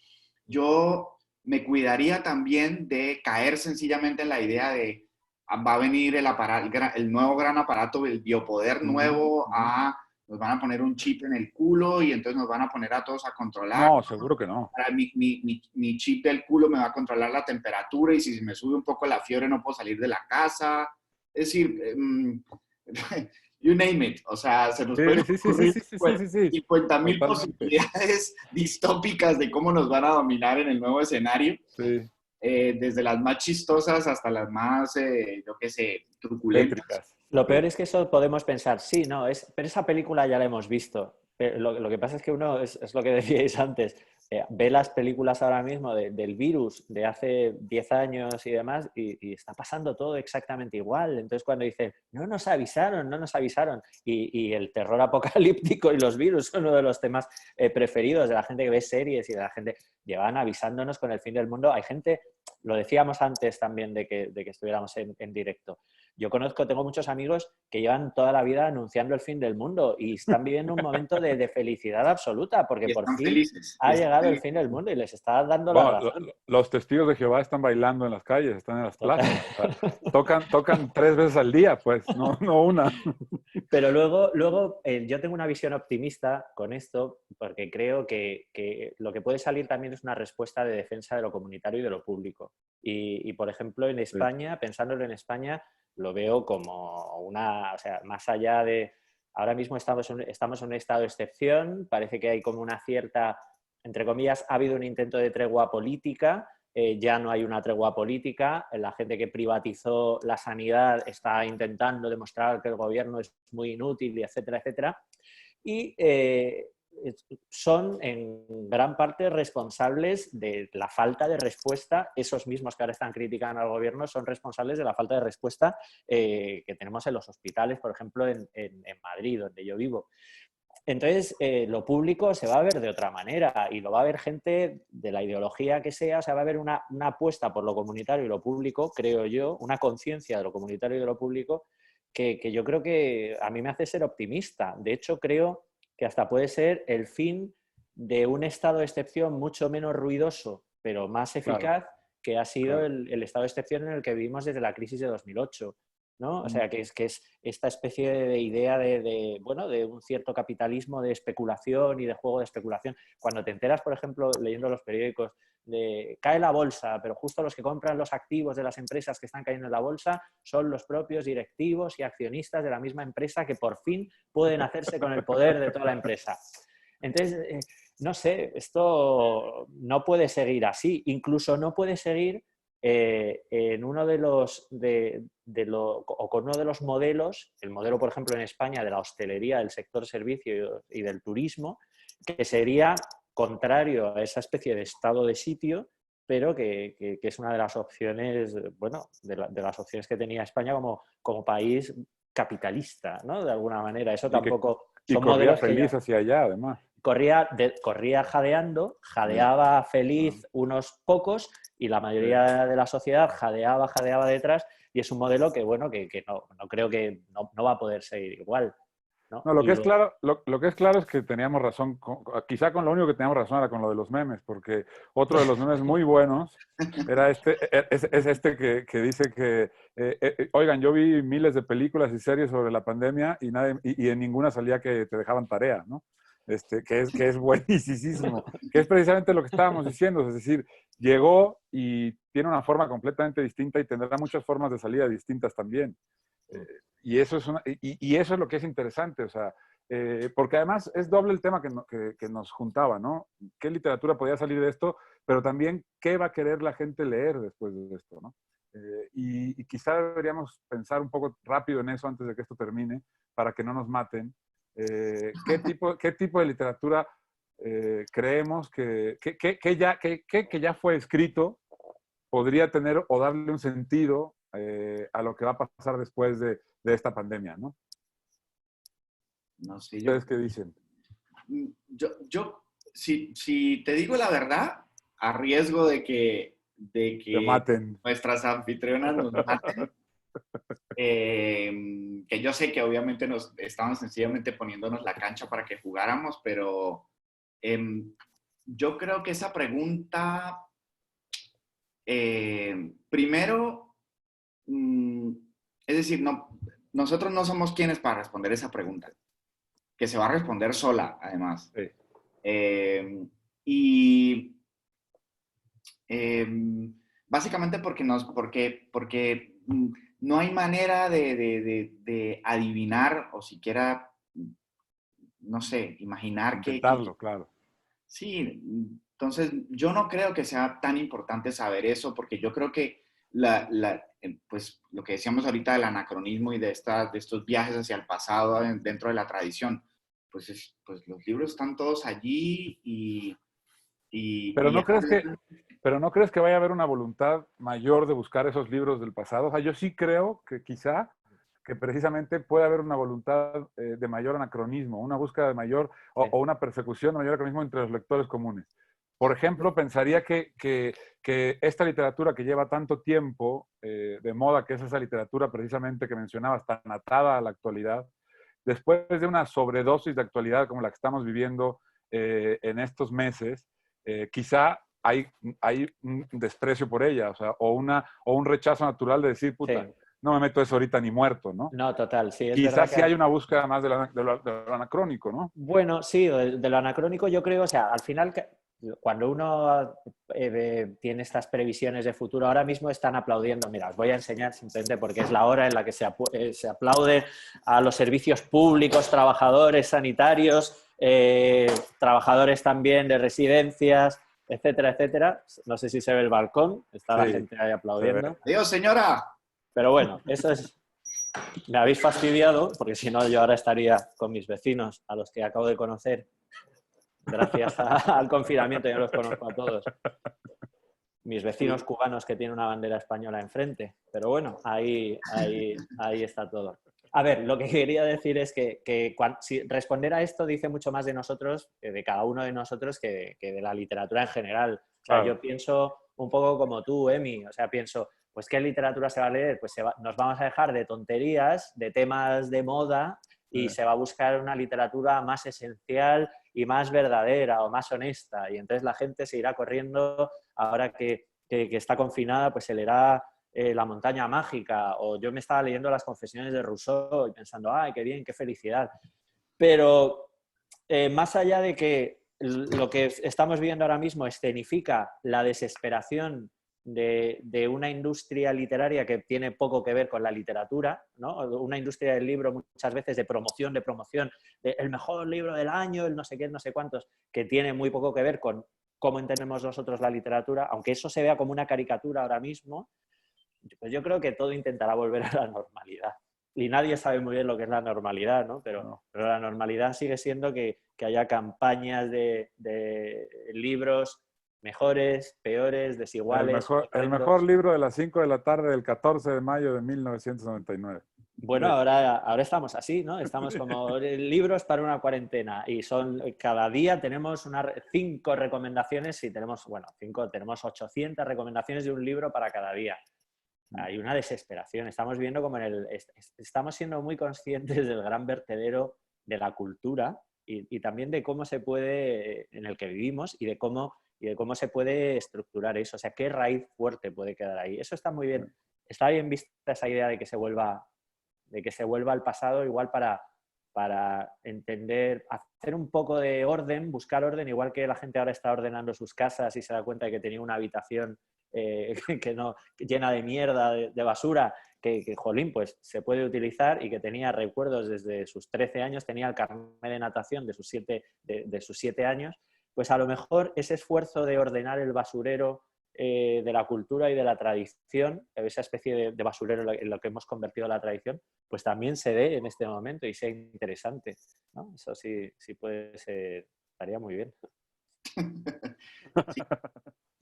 yo me cuidaría también de caer sencillamente en la idea de va a venir el nuevo gran aparato, el biopoder nuevo, nos van a poner un chip en el culo y entonces nos van a poner a todos a controlar. No, seguro que no. Mi chip del culo me va a controlar la temperatura y si me sube un poco la fiebre no puedo salir de la casa. Es decir, you name it. O sea, se nos pueden ocurrir 50,000 posibilidades distópicas de cómo nos van a dominar en el nuevo escenario. Sí. Desde las más chistosas hasta las más, yo qué sé, truculentas. Lo peor es que eso podemos pensar, sí, no, pero esa película ya la hemos visto. Pero lo que pasa es que uno, es lo que decíais antes, ve las películas ahora mismo del virus de hace 10 años y demás y está pasando todo exactamente igual. Entonces cuando dicen, no nos avisaron, y el terror apocalíptico y los virus son uno de los temas preferidos de la gente que ve series y de la gente, llevan avisándonos con el fin del mundo. Hay gente, lo decíamos antes también de que estuviéramos en directo. Yo tengo muchos amigos que llevan toda la vida anunciando el fin del mundo y están viviendo un momento de felicidad absoluta porque por fin ha llegado el fin del mundo y les está dando la razón. Los testigos de Jehová están bailando en las calles, están en las plazas. O sea, tocan 3 veces al día, pues, no una. Pero luego yo tengo una visión optimista con esto porque creo que lo que puede salir también es una respuesta de defensa de lo comunitario y de lo público. Y por ejemplo, en España, pensándolo en España, lo veo como o sea, más allá de, ahora mismo estamos en un estado de excepción, parece que hay como una cierta, entre comillas, ha habido un intento de tregua política, ya no hay una tregua política, la gente que privatizó la sanidad está intentando demostrar que el gobierno es muy inútil, etcétera, etcétera, y son en gran parte responsables de la falta de respuesta. Esos mismos que ahora están criticando al gobierno son responsables de la falta de respuesta que tenemos en los hospitales, por ejemplo, en Madrid, donde yo vivo. Entonces, lo público se va a ver de otra manera y lo va a ver gente de la ideología que sea, o sea, va a haber una apuesta por lo comunitario y lo público, creo yo, una conciencia de lo comunitario y de lo público que yo creo que a mí me hace ser optimista. De hecho, creo que hasta puede ser el fin de un estado de excepción mucho menos ruidoso, pero más eficaz, que ha sido el estado de excepción en el que vivimos desde la crisis de 2008. ¿No? O sea, que es esta especie de idea de un cierto capitalismo de especulación y de juego de especulación. Cuando te enteras, por ejemplo, leyendo los periódicos, de cae la bolsa, pero justo los que compran los activos de las empresas que están cayendo en la bolsa son los propios directivos y accionistas de la misma empresa que por fin pueden hacerse con el poder de toda la empresa. Entonces, no sé, esto no puede seguir así. Incluso no puede seguir en uno con uno de los modelos, el modelo, por ejemplo, en España de la hostelería, del sector servicio y del turismo, que sería contrario a esa especie de estado de sitio, pero que es una de las opciones, bueno, de las opciones que tenía España como país capitalista, ¿no? De alguna manera. Eso tampoco... Y corría feliz hacia allá, además. Corría jadeaba feliz unos pocos y la mayoría de la sociedad jadeaba detrás y es un modelo que, bueno, que no creo que no va a poder seguir igual. No, lo que es claro es que teníamos razón, quizá con lo único que teníamos razón era con lo de los memes, porque otro de los memes muy buenos era este que dice que, oigan, yo vi miles de películas y series sobre la pandemia y en ninguna salía que te dejaban tarea, ¿no? que es buenísimo, que es precisamente lo que estábamos diciendo, es decir, llegó y tiene una forma completamente distinta y tendrá muchas formas de salida distintas también. Y eso y eso es lo que es interesante, o sea, porque además es doble el tema que nos juntaba, ¿no? ¿Qué literatura podía salir de esto? Pero también, ¿qué va a querer la gente leer después de esto, ¿no? Y quizá deberíamos pensar un poco rápido en eso antes de que esto termine, para que no nos maten. ¿Qué tipo de literatura creemos que ya fue escrito podría tener o darle un sentido a lo que va a pasar después de esta pandemia, ¿no? No sé, ¿Ustedes qué dicen? Si te digo la verdad, a riesgo de Que que maten. nuestras anfitrionas nos maten, que yo sé que obviamente nos estaban sencillamente poniéndonos la cancha para que jugáramos, pero yo creo que esa pregunta, primero, es decir, nosotros no somos quienes para responder esa pregunta, que se va a responder sola, además. Sí. Y básicamente porque no hay manera de adivinar o siquiera, no sé, imaginar Intentarlo, claro. Sí, entonces yo no creo que sea tan importante saber eso porque yo creo que pues lo que decíamos ahorita del anacronismo y de estos viajes hacia el pasado dentro de la tradición, pues los libros están todos allí Pero y no crees que vaya a haber una voluntad mayor de buscar esos libros del pasado. O sea, yo sí creo que quizá que precisamente puede haber una voluntad de mayor anacronismo, una búsqueda de mayor o una persecución de mayor anacronismo entre los lectores comunes. Por ejemplo, pensaría que esta literatura que lleva tanto tiempo de moda, que es esa literatura precisamente que mencionabas, tan atada a la actualidad, después de una sobredosis de actualidad como la que estamos viviendo en estos meses, quizá hay un desprecio por ella, o sea, o un rechazo natural de decir, puta, Sí. no me meto eso ahorita ni muerto, ¿no? No, total, sí, es verdad Quizás sí que... hay una búsqueda más de lo anacrónico, ¿no? Bueno, sí, de lo anacrónico yo creo, o sea, al final cuando uno tiene estas previsiones de futuro, ahora mismo están aplaudiendo, mira, os voy a enseñar simplemente porque es la hora en la que se aplaude a los servicios públicos, trabajadores sanitarios, trabajadores también de residencias, etcétera, etcétera. No sé si se ve el balcón, está la Sí, gente ahí se ve. aplaudiendo. Adiós, señora. Pero bueno, eso es... Me habéis fastidiado, porque si no yo ahora estaría con mis vecinos, a los que acabo de conocer, gracias al confinamiento, ya los conozco a todos. Mis vecinos cubanos que tienen una bandera española enfrente. Pero bueno, ahí está todo. A ver, lo que quería decir es que si responder a esto dice mucho más de nosotros, de cada uno de nosotros, que de la literatura en general. O sea, Claro. yo pienso un poco como tú, Emi. O sea, pienso, pues ¿qué literatura se va a leer? Pues nos vamos a dejar de tonterías, de temas de moda y se va a buscar una literatura más esencial y más verdadera o más honesta. Y entonces la gente se irá corriendo, ahora que está confinada, pues se leerá La montaña mágica, o yo me estaba leyendo Las confesiones de Rousseau y pensando, ¡ay, qué bien, qué felicidad! Pero más allá de que lo que estamos viendo ahora mismo escenifica la desesperación de una industria literaria que tiene poco que ver con la literatura, ¿no? Una industria del libro muchas veces de promoción, de el mejor libro del año, el no sé qué, no sé cuántos, que tiene muy poco que ver con cómo entendemos nosotros la literatura, aunque eso se vea como una caricatura ahora mismo, pues yo creo que todo intentará volver a la normalidad. Y nadie sabe muy bien lo que es la normalidad, ¿no? Pero la normalidad sigue siendo que haya campañas de libros mejores, peores, desiguales, El horrendos. mejor libro de las 5 de la tarde del 14 de mayo de 1999. Bueno, ahora estamos así, ¿no? Estamos como libros para una cuarentena y cada día tenemos 5 recomendaciones y tenemos 800 recomendaciones de un libro para cada día. Hay una desesperación. Estamos viendo como estamos siendo muy conscientes del gran vertedero de la cultura y también de cómo se puede, en el que vivimos y de cómo se puede estructurar eso. O sea, qué raíz fuerte puede quedar ahí. Eso está muy bien. Está bien vista esa idea de que se vuelva al pasado igual para para entender, hacer un poco de orden, buscar orden, igual que la gente ahora está ordenando sus casas y se da cuenta de que tenía una habitación que no, llena de mierda, de basura, jolín, pues se puede utilizar, y que tenía recuerdos desde sus 13 años, tenía el carnet de natación de sus 7 años, pues a lo mejor ese esfuerzo de ordenar el basurero de la cultura y de la tradición, esa especie de basurero en lo que hemos convertido la tradición, pues también se dé en este momento y sea interesante, ¿no? Eso sí puede ser, estaría muy bien. Sí.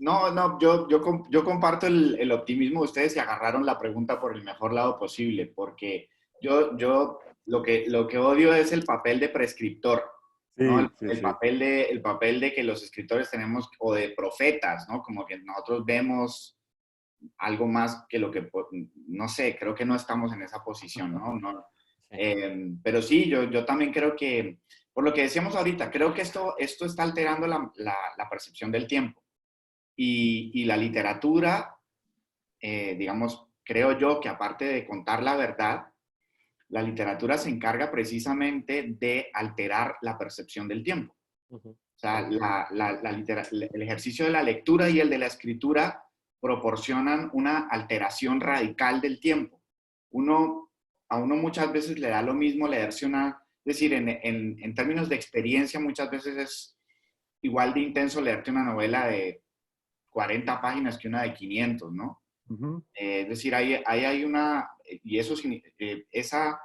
No, yo comparto el optimismo de ustedes y agarraron la pregunta por el mejor lado posible, porque yo lo que odio es el papel de prescriptor, ¿no? Sí, sí, sí. El papel de que los escritores tenemos, o de profetas, ¿no? Como que nosotros vemos algo más que lo que, no sé, creo que no estamos en esa posición, ¿no? Sí. Pero sí, yo también creo que, por lo que decíamos ahorita, creo que esto está alterando la percepción del tiempo. Y la literatura, digamos, creo yo que aparte de contar la verdad, la literatura se encarga precisamente de alterar la percepción del tiempo. Uh-huh. O sea, el ejercicio de la lectura y el de la escritura proporcionan una alteración radical del tiempo. A uno muchas veces le da lo mismo leerse es decir, en términos de experiencia, muchas veces es igual de intenso leerte una novela de 40 páginas que una de 500, ¿no? Uh-huh. Es decir, ahí hay una, y esa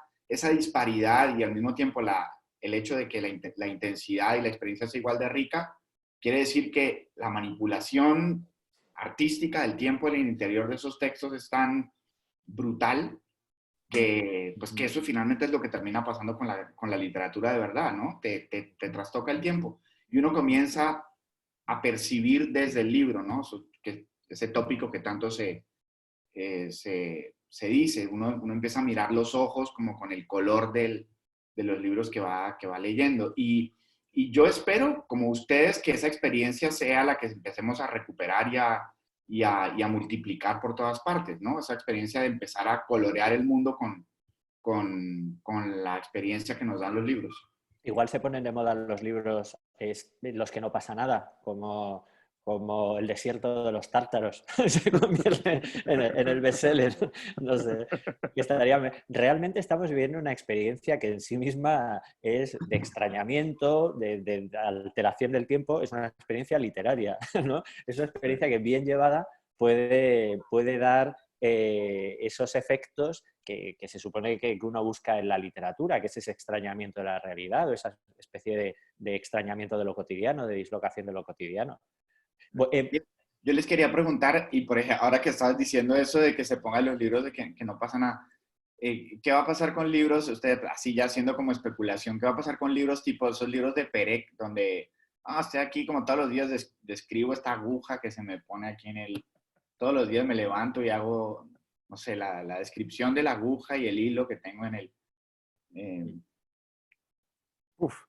disparidad y al mismo tiempo el hecho de que la intensidad y la experiencia sea igual de rica, quiere decir que la manipulación artística del tiempo en el interior de esos textos es tan brutal que, pues, que eso finalmente es lo que termina pasando con la literatura de verdad, ¿no? Te trastoca el tiempo. Y uno comienza a percibir desde el libro, ¿no? Ese tópico que tanto se dice, uno empieza a mirar los ojos como con el color de los libros que va leyendo. Y yo espero, como ustedes, que esa experiencia sea la que empecemos a recuperar y a multiplicar por todas partes, ¿no? Esa experiencia de empezar a colorear el mundo con la experiencia que nos dan los libros. Igual se ponen de moda los libros los que no pasa nada, como El desierto de los tártaros. Se convierte en el bestseller. No sé. Realmente estamos viviendo una experiencia que en sí misma es de extrañamiento, de alteración del tiempo, es una experiencia literaria, ¿no? Es una experiencia que bien llevada puede dar esos efectos que se supone que uno busca en la literatura, que es ese extrañamiento de la realidad o esa especie de extrañamiento de lo cotidiano, de dislocación de lo cotidiano. Yo les quería preguntar, y por ejemplo, ahora que estabas diciendo eso de que se pongan los libros de que no pasa nada, ¿qué va a pasar con libros, usted así ya haciendo como especulación, qué va a pasar con libros tipo esos libros de Perec, donde, estoy aquí como todos los días describo esta aguja que se me pone aquí todos los días me levanto y hago, no sé, la descripción de la aguja y el hilo que tengo en Uf,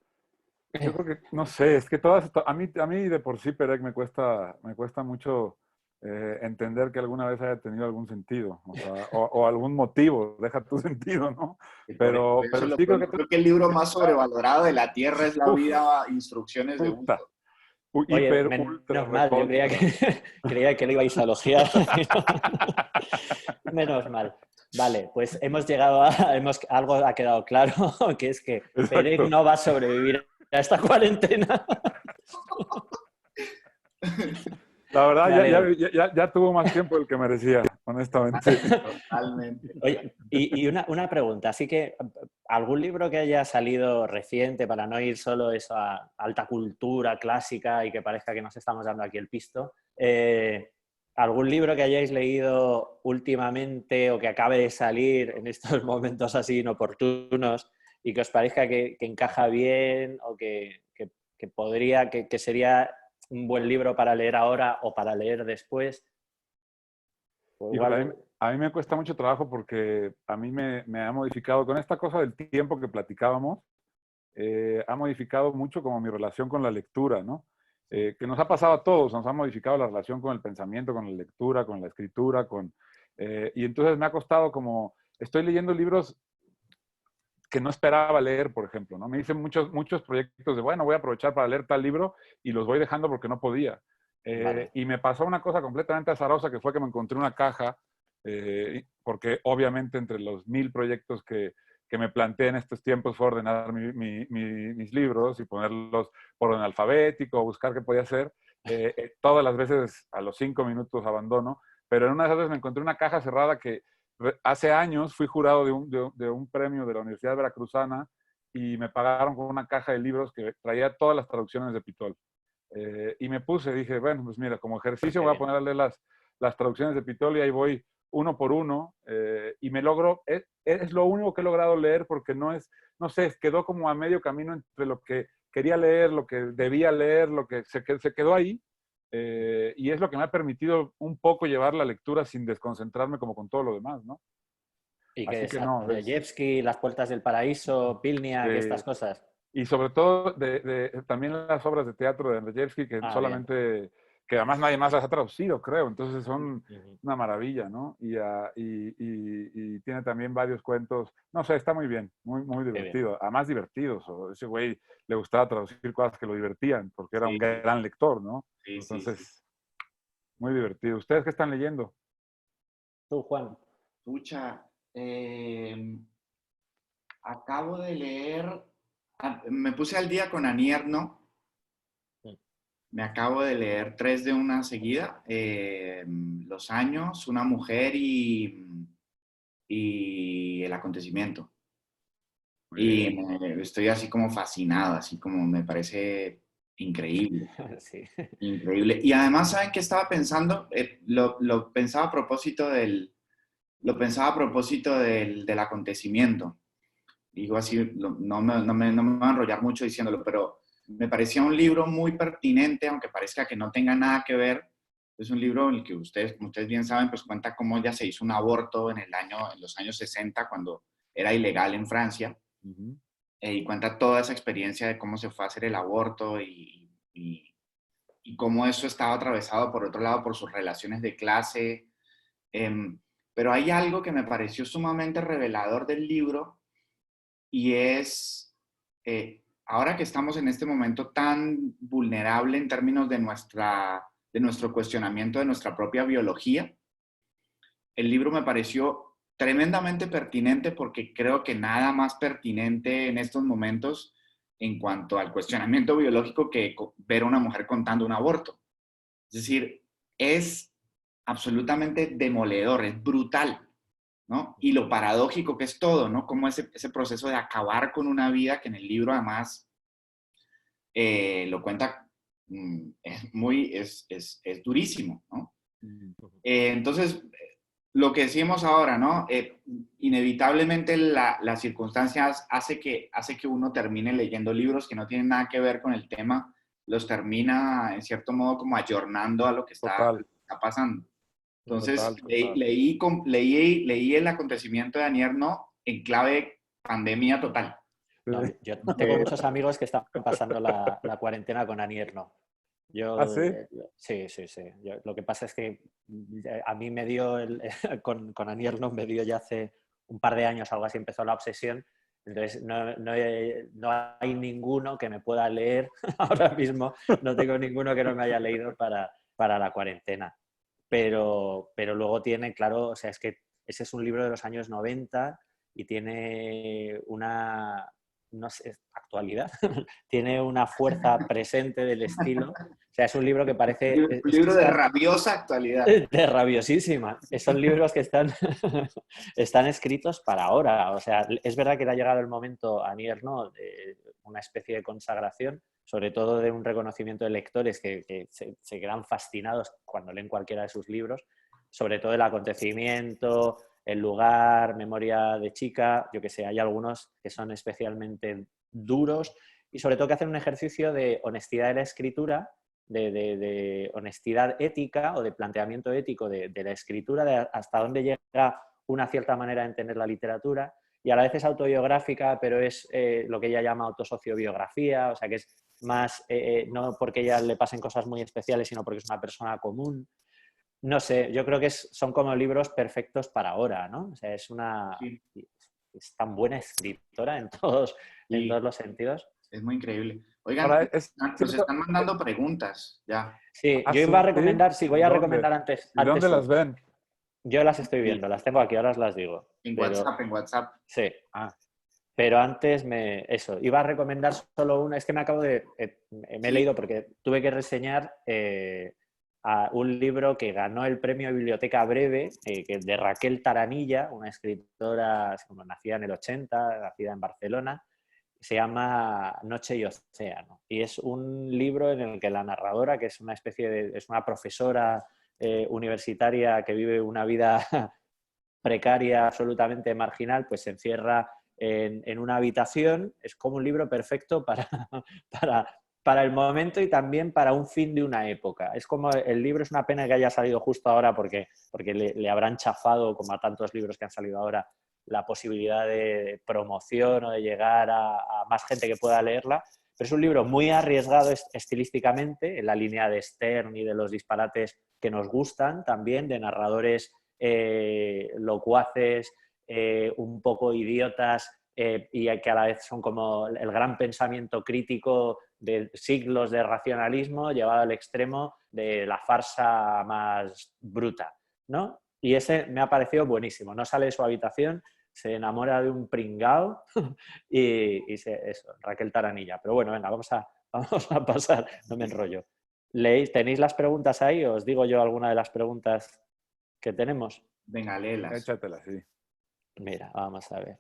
yo creo que, no sé, es que a mí de por sí Perec me cuesta mucho entender que alguna vez haya tenido algún sentido, o sea, o algún motivo, deja tu sentido, ¿no? Pero sí creo que... Creo que el libro más sobrevalorado de la Tierra es La Uf, vida, instrucciones de uso. puta, Oye, hiper, ultra, menos mal, yo recontra. creía que le ibais a elogiar. Menos mal. Vale, pues hemos llegado algo ha quedado claro, que es que Perec Exacto. no va a sobrevivir a esta cuarentena. La verdad, ya tuvo más tiempo del que merecía, honestamente. Totalmente. Oye, y una pregunta, así que algún libro que haya salido reciente, para no ir solo eso a alta cultura clásica y que parezca que nos estamos dando aquí el pisto, algún libro que hayáis leído últimamente o que acabe de salir en estos momentos así inoportunos y que os parezca que encaja bien o que podría, que sería un buen libro para leer ahora o para leer después. Pues Híjole, igual... a mí me cuesta mucho trabajo porque a mí me ha modificado, con esta cosa del tiempo que platicábamos, ha modificado mucho como mi relación con la lectura, ¿no? Que nos ha pasado a todos, nos ha modificado la relación con el pensamiento, con la lectura, con la escritura, y entonces me ha costado como, estoy leyendo libros que no esperaba leer, por ejemplo, ¿no? Me hice muchos proyectos de, bueno, voy a aprovechar para leer tal libro y los voy dejando porque no podía. Vale. Y me pasó una cosa completamente azarosa, que fue que me encontré una caja, porque obviamente entre los 1000 proyectos que me planteé en estos tiempos fue ordenar mis libros y ponerlos por orden alfabético, buscar qué podía hacer. Todas las veces a los 5 minutos abandono, pero en una de esas veces me encontré una caja cerrada que hace años fui jurado de un premio de la Universidad Veracruzana y me pagaron con una caja de libros que traía todas las traducciones de Pitol. Y me dije, bueno, pues mira, como ejercicio voy a poner a leer las traducciones de Pitol y ahí voy uno por uno y me logro, es lo único que he logrado leer porque no sé, quedó como a medio camino entre lo que quería leer, lo que debía leer, lo que se quedó ahí. Y es lo que me ha permitido un poco llevar la lectura sin desconcentrarme como con todo lo demás, ¿no? Y que Así que no, Dostoyevsky, Las puertas del paraíso, Pilniak, estas cosas. y sobre todo también las obras de teatro de Andrzejewski, que Bien. que además nadie más las ha traducido, creo, entonces son Ujú. una maravilla, ¿no? Y tiene también varios cuentos, no sé, está muy bien, muy Qué bien. divertido, además divertidos, ese güey le gustaba traducir cosas que lo divertían, porque era un Sí, gran lector, ¿no? sí, sí, sí. Entonces, muy divertido. ¿Ustedes qué están leyendo? Tú, Juan. Pucha, acabo de leer, me puse al día con Anierno, Mm. me acabo de leer 3 de una seguida, Los años, Una mujer y El acontecimiento. Muy Y bien. estoy así como fascinado, así como me parece increíble. Sí. Increíble. Y además, ¿saben qué estaba pensando? Lo pensaba a propósito del acontecimiento. Digo así, no me voy a enrollar mucho diciéndolo, pero me parecía un libro muy pertinente, aunque parezca que no tenga nada que ver. Es un libro en el que ustedes, como ustedes bien saben, pues cuenta cómo ella se hizo un aborto en los años 60, cuando era ilegal en Francia, Ujú. y cuenta toda esa experiencia de cómo se fue a hacer el aborto y cómo eso estaba atravesado, por otro lado, por sus relaciones de clase. Em, pero hay algo que me pareció sumamente revelador del libro y es, ahora que estamos en este momento tan vulnerable en términos de nuestro cuestionamiento de nuestra propia biología, el libro me pareció tremendamente pertinente porque creo que nada más pertinente en estos momentos en cuanto al cuestionamiento biológico que ver a una mujer contando un aborto. Es decir, es absolutamente demoledor, es brutal, ¿no? Y lo paradójico que es todo, ¿no? Como ese proceso de acabar con una vida, que en el libro además lo cuenta, es durísimo, ¿no? Ujú. Entonces, lo que decimos ahora, ¿no? Inevitablemente las circunstancias hace que uno termine leyendo libros que no tienen nada que ver con el tema, los termina en cierto modo como ayornando a lo que Total, está pasando. Entonces, total. leí el acontecimiento de Anierno en clave pandemia total. No, yo tengo muchos amigos que están pasando la cuarentena con Anierno. ¿Ah, Yo, sí? sí, sí, sí. Lo que pasa es que a mí me dio, con Anierno me dio ya hace un par de años, algo así, empezó la obsesión. Entonces, no hay ninguno que me pueda leer ahora mismo. No tengo ninguno que no me haya leído para la cuarentena. Pero luego tiene, claro, o sea, es que ese es un libro de los años 90 y tiene una, no sé, actualidad, tiene una fuerza presente del estilo. O sea, es un libro que parece, Un es que libro de está rabiosa actualidad. de rabiosísima. Son libros que están, están escritos para ahora. O sea, es verdad que le ha llegado el momento a Nier, ¿no? De una especie de consagración, sobre todo de un reconocimiento de lectores que se quedan fascinados cuando leen cualquiera de sus libros, sobre todo el acontecimiento, el lugar, memoria de chica, yo que sé, hay algunos que son especialmente duros y sobre todo que hacen un ejercicio de honestidad de la escritura, de honestidad ética o de planteamiento ético de la escritura, de hasta dónde llega una cierta manera de entender la literatura, y a la vez es autobiográfica, pero es lo que ella llama autosociobiografía, o sea que es más, no porque ella le pasen cosas muy especiales, sino porque es una persona común. No sé, yo creo que son como libros perfectos para ahora, ¿no? O sea, es una... Sí. es tan buena escritora en todos los sentidos. Es muy increíble. Oigan, Ahora, nos están mandando preguntas ya. Sí, ¿Ah, yo iba a sí? recomendar, sí, voy a ¿Dónde? recomendar antes. ¿Y dónde las ven? Yo las estoy viendo, las tengo aquí, ahora os las digo. En Pero, WhatsApp, en WhatsApp. sí, Ah, pero antes iba a recomendar solo una, es que me he leído porque tuve que reseñar a un libro que ganó el premio de Biblioteca Breve, de Raquel Taranilla, una escritora como nacida en el 80, nacida en Barcelona. Se llama Noche y Océano. Y es un libro en el que la narradora, que es una es una profesora universitaria que vive una vida precaria, absolutamente marginal, pues se encierra en una habitación. Es como un libro perfecto para el momento y también para un fin de una época. Es como el libro, es una pena que haya salido justo ahora porque le habrán chafado, como a tantos libros que han salido ahora, la posibilidad de promoción o de llegar a más gente que pueda leerla. Pero es un libro muy arriesgado estilísticamente, en la línea de Stern y de los disparates que nos gustan también, de narradores locuaces, un poco idiotas, y que a la vez son como el gran pensamiento crítico de siglos de racionalismo llevado al extremo de la farsa más bruta, ¿no? Y ese me ha parecido buenísimo. No sale de su habitación, se enamora de un pringao eso, Raquel Taranilla. Pero bueno, venga, vamos a pasar, no me enrollo. ¿Tenéis las preguntas ahí? ¿Os digo yo alguna de las preguntas que tenemos? Venga, léelas. échatela, sí. Mira, vamos a ver.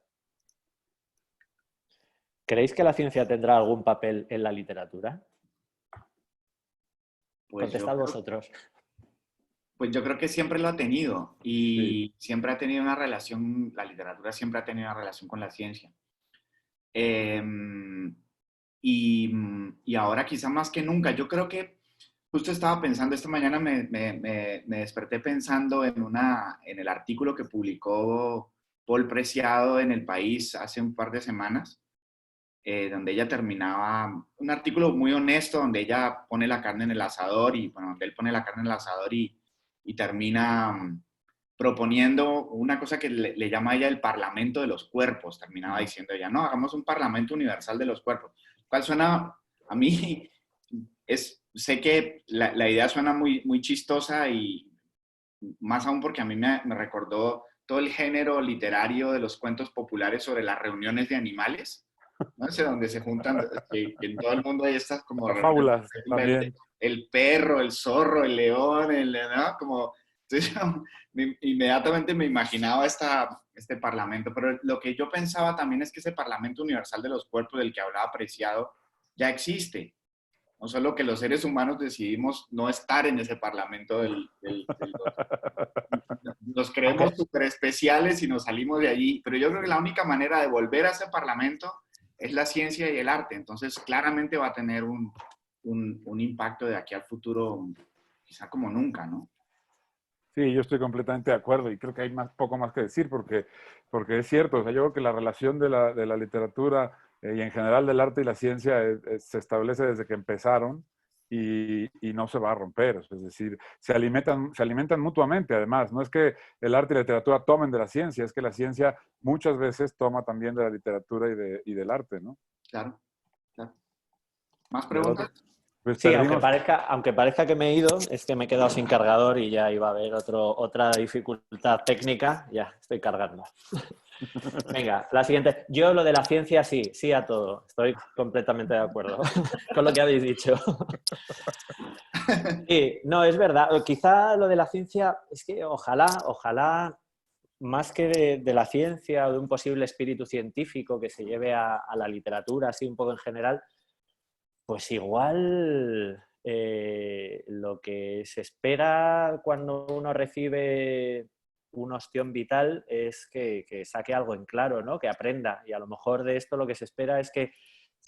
¿Creéis que la ciencia tendrá algún papel en la literatura? Pues Contestad vosotros. Pues yo creo que siempre lo ha tenido y Sí. siempre ha tenido una relación, la literatura siempre ha tenido una relación con la ciencia. Y ahora quizá más que nunca, yo creo que justo estaba pensando, esta mañana me desperté pensando en el artículo que publicó Paul Preciado en El País hace un par de semanas, donde ella terminaba, un artículo muy honesto, donde ella pone la carne en el asador y, bueno, donde él pone la carne en el asador y termina proponiendo una cosa que le llama a ella el parlamento de los cuerpos, terminaba diciendo ella, no, hagamos un parlamento universal de los cuerpos, cual suena, a mí, sé que la idea suena muy, muy chistosa y más aún porque a mí me recordó todo el género literario de los cuentos populares sobre las reuniones de animales, ¿no? Ese donde se juntan, que en todo el mundo hay estas como Las reuniones, fábulas también. el perro, el zorro, el león, ¿no? Como, entonces, inmediatamente me imaginaba este parlamento, pero lo que yo pensaba también es que ese parlamento universal de los cuerpos del que hablaba Preciado ya existe. No solo que los seres humanos decidimos no estar en ese parlamento nos creemos súper especiales y nos salimos de allí, pero yo creo que la única manera de volver a ese parlamento es la ciencia y el arte, entonces claramente va a tener un impacto de aquí al futuro quizá como nunca, ¿no? Sí, yo estoy completamente de acuerdo y creo que hay poco más que decir porque es cierto, o sea, yo creo que la relación de la literatura y en general del arte y la ciencia se establece desde que empezaron y no se va a romper, es decir, se alimentan mutuamente además, no es que el arte y la literatura tomen de la ciencia, es que la ciencia muchas veces toma también de la literatura y del arte, ¿no? Claro, claro. ¿Más Del preguntas? otro. Pues Sí, perdimos. aunque parezca que me he ido, es que me he quedado sin cargador y ya iba a haber otra dificultad técnica. Ya, estoy cargando. Venga, la siguiente. Yo lo de la ciencia sí a todo. Estoy completamente de acuerdo con lo que habéis dicho. Sí, no, es verdad. Quizá lo de la ciencia, es que ojalá, más que de la ciencia o de un posible espíritu científico que se lleve a la literatura, así un poco en general, pues igual lo que se espera cuando uno recibe un ostión vital es que saque algo en claro, ¿no? Que aprenda. Y a lo mejor de esto lo que se espera es que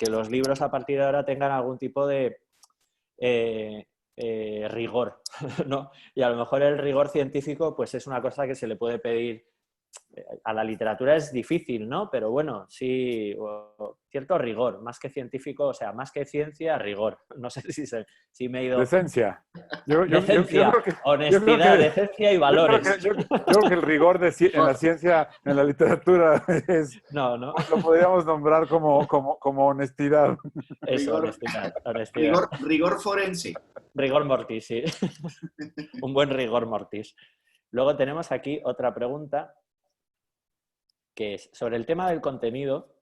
los libros a partir de ahora tengan algún tipo de rigor, ¿no? Y a lo mejor el rigor científico pues es una cosa que se le puede pedir a la literatura es difícil, ¿no? Pero bueno, sí, cierto rigor, más que científico, o sea, más que ciencia, rigor. No sé si me he ido... Decencia. Decencia, Yo creo honestidad, que, decencia y valores. yo creo que el rigor en la ciencia, en la literatura, No, no. lo podríamos nombrar como honestidad. Eso, Rigor, honestidad. rigor forense. Rigor mortis, sí. Un buen rigor mortis. Luego tenemos aquí otra pregunta, que es sobre el tema del contenido.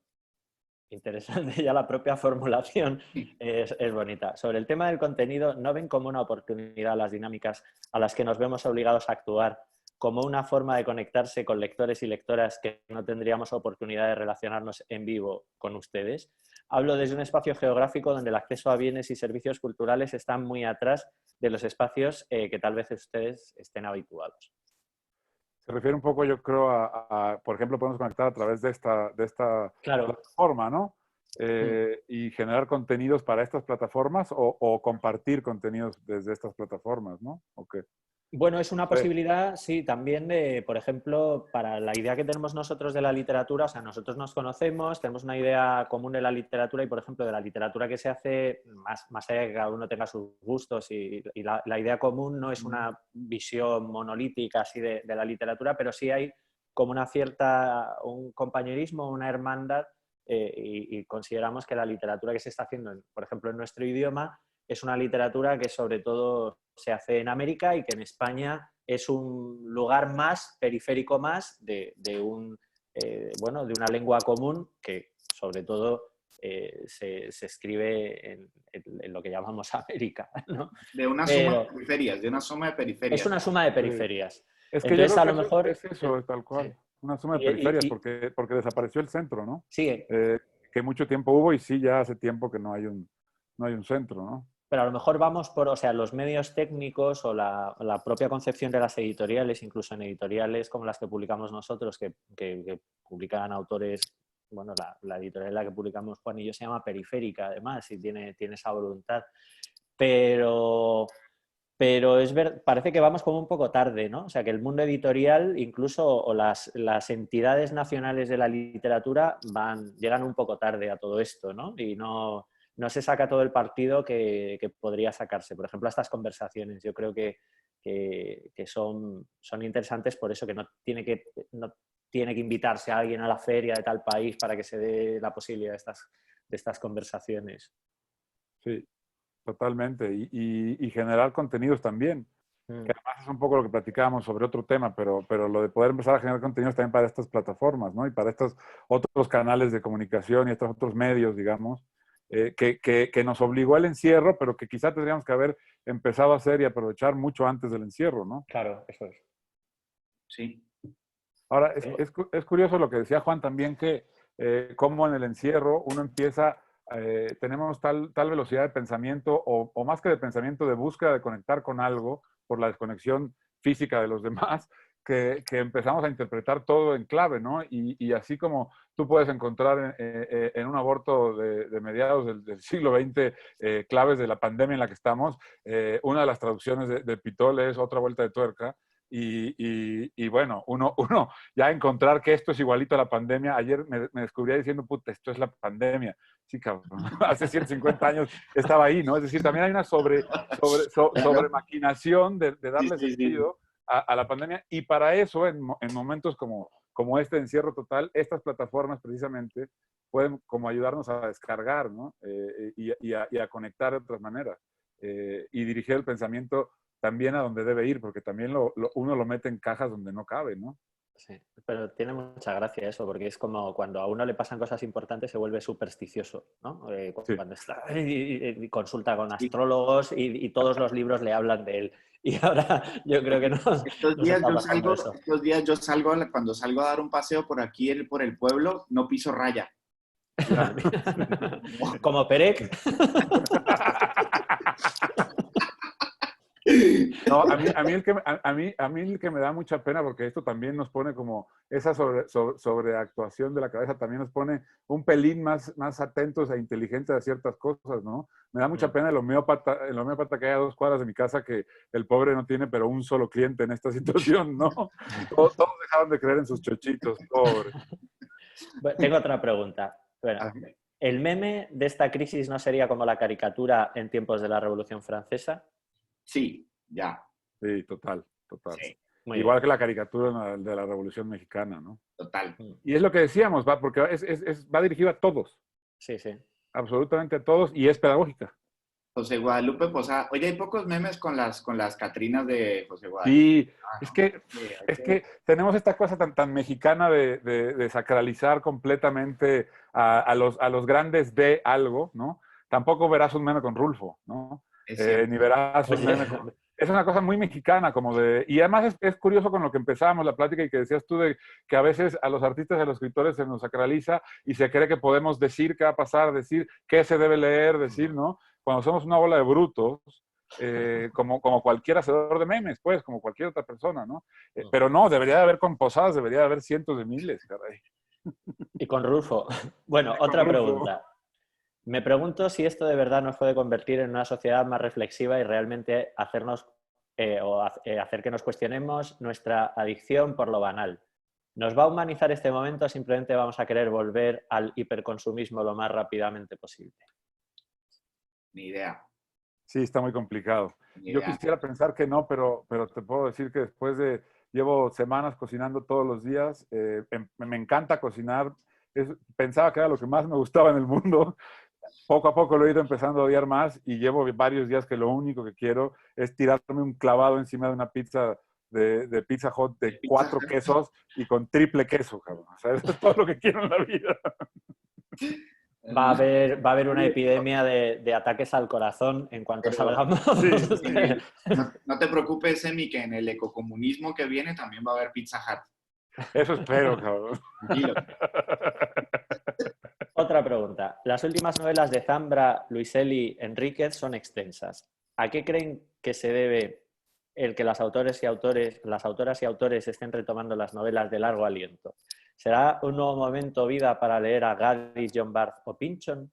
Interesante, ya la propia formulación es bonita. Sobre el tema del contenido, ¿no ven como una oportunidad las dinámicas a las que nos vemos obligados a actuar como una forma de conectarse con lectores y lectoras que no tendríamos oportunidad de relacionarnos en vivo con ustedes? Hablo desde un espacio geográfico donde el acceso a bienes y servicios culturales están muy atrás de los espacios que tal vez ustedes estén habituados. Se refiere un poco, yo creo, por ejemplo, podemos conectar a través de esta Claro. plataforma, ¿no? Y generar contenidos para estas plataformas o compartir contenidos desde estas plataformas, ¿no? ¿O qué? Bueno, es una posibilidad, sí, también de, por ejemplo, para la idea que tenemos nosotros de la literatura, o sea, nosotros nos conocemos, tenemos una idea común de la literatura y, por ejemplo, de la literatura que se hace, más allá de que cada uno tenga sus gustos y la idea común no es una visión monolítica así de la literatura, pero sí hay como un compañerismo, una hermandad y consideramos que la literatura que se está haciendo, por ejemplo, en nuestro idioma, es una literatura que sobre todo se hace en América y que en España es un lugar más, periférico más, de una lengua común que sobre todo se escribe en lo que llamamos América, ¿no? De una suma de periferias, de una suma de periferias. Es una suma de periferias. Es que entonces, yo creo a que lo mejor es eso, tal cual. Sí. Una suma de periferias, porque desapareció el centro, ¿no? Sí. Que mucho tiempo hubo y sí, ya hace tiempo que no hay un centro, ¿no? Pero a lo mejor vamos por, o sea, los medios técnicos o la propia concepción de las editoriales, incluso en editoriales como las que publicamos nosotros, que publican autores, bueno, la editorial en la que publicamos Juan y yo se llama Periférica, además, y tiene esa voluntad. Pero parece que vamos como un poco tarde, ¿no? O sea, que el mundo editorial, incluso o las entidades nacionales de la literatura llegan un poco tarde a todo esto, ¿no? Y no se saca todo el partido que podría sacarse. Por ejemplo, a estas conversaciones. Yo creo que son interesantes por eso, que no tiene que invitarse a alguien a la feria de tal país para que se dé la posibilidad de estas conversaciones. Sí, totalmente. Y generar contenidos también. Que además es un poco lo que platicábamos sobre otro tema, pero lo de poder empezar a generar contenidos también para estas plataformas, ¿no? Y para estos otros canales de comunicación y estos otros medios, digamos, que nos obligó al encierro, pero que quizá tendríamos que haber empezado a hacer y aprovechar mucho antes del encierro, ¿no? Claro, eso es. Sí. Ahora, es curioso lo que decía Juan también, que cómo en el encierro uno empieza, tenemos tal velocidad de pensamiento, o más que de pensamiento, de búsqueda de conectar con algo por la desconexión física de los demás, que empezamos a interpretar todo en clave, ¿no? Y así como tú puedes encontrar en un aborto de mediados del siglo XX claves de la pandemia en la que estamos, una de las traducciones de Pitol es Otra vuelta de tuerca. Y bueno, uno ya encontrar que esto es igualito a la pandemia. Ayer me descubría diciendo, puta, esto es la pandemia. Sí, cabrón. Hace 150 años estaba ahí, ¿no? Es decir, también hay una sobre maquinación de darle sentido a la pandemia. Y para eso, en momentos como este encierro total, estas plataformas precisamente pueden como ayudarnos a descargar, ¿no? Y a conectar de otras maneras. Y dirigir el pensamiento también a donde debe ir, porque también uno lo mete en cajas donde no cabe, ¿no? Sí, pero tiene mucha gracia eso, porque es como cuando a uno le pasan cosas importantes se vuelve supersticioso, ¿no? Cuando está y consulta con astrólogos y todos los libros le hablan de él. Y ahora yo creo que estos días yo salgo, cuando salgo a dar un paseo por aquí, por el pueblo, no piso raya. Como Perec. No, a mí el que me da mucha pena, porque esto también nos pone como esa sobreactuación de la cabeza, también nos pone un pelín más atentos e inteligentes a ciertas cosas, ¿no? Me da mucha pena el homeópata que hay a 2 cuadras de mi casa, que el pobre no tiene pero un solo cliente en esta situación, ¿no? Todos dejaron de creer en sus chochitos, pobre. Bueno, tengo otra pregunta. Bueno, ¿el meme de esta crisis no sería como la caricatura en tiempos de la Revolución Francesa? Sí, ya. Sí, total. Sí, Muy Igual bien. que la caricatura de la Revolución Mexicana, ¿no? total. Y es lo que decíamos, porque va dirigida a todos, Sí, sí. absolutamente a todos, y es pedagógica. José Guadalupe Posada. Oye, hay pocos memes con las Catrinas de José Guadalupe. Sí, ¿No? es que tenemos esta cosa tan mexicana de sacralizar completamente a los grandes de algo, ¿no? Tampoco verás un meme con Rulfo, ¿no? Es cierto. Ni verás un Oye, meme con... Es una cosa muy mexicana, como de... Y además es curioso con lo que empezábamos la plática y que decías tú de que a veces a los artistas y a los escritores se nos sacraliza y se cree que podemos decir qué va a pasar, decir qué se debe leer, decir, ¿no? Cuando somos una bola de brutos, como cualquier hacedor de memes, pues, como cualquier otra persona, ¿no? Pero no, debería de haber con Posadas, debería de haber cientos de miles, caray. y con Rulfo. Bueno, Con otra Rulfo. pregunta. Me pregunto si esto de verdad nos puede convertir en una sociedad más reflexiva y realmente hacernos hacer que nos cuestionemos nuestra adicción por lo banal. ¿Nos va a humanizar este momento o simplemente vamos a querer volver al hiperconsumismo lo más rápidamente posible? Ni idea. Sí, está muy complicado. Ni Yo idea. quisiera pensar que no, pero te puedo decir que llevo semanas cocinando todos los días, me encanta cocinar, pensaba que era lo que más me gustaba en el mundo. Poco a poco lo he ido empezando a odiar más y llevo varios días que lo único que quiero es tirarme un clavado encima de una pizza de Pizza Hut de 4 quesos y con triple queso, cabrón. O sea, eso es todo lo que quiero en la vida. Va a haber una epidemia de ataques al corazón en cuanto salgamos. Sí. No te preocupes, Emi, que en el ecocomunismo que viene también va a haber Pizza Hut. Eso espero, cabrón. Tranquilo. Otra pregunta. Las últimas novelas de Zambra, Luiselli, Enríquez son extensas. ¿A qué creen que se debe el que las autoras y autores estén retomando las novelas de largo aliento? ¿Será un nuevo momento vida para leer a Gadis, John Barth o Pynchon?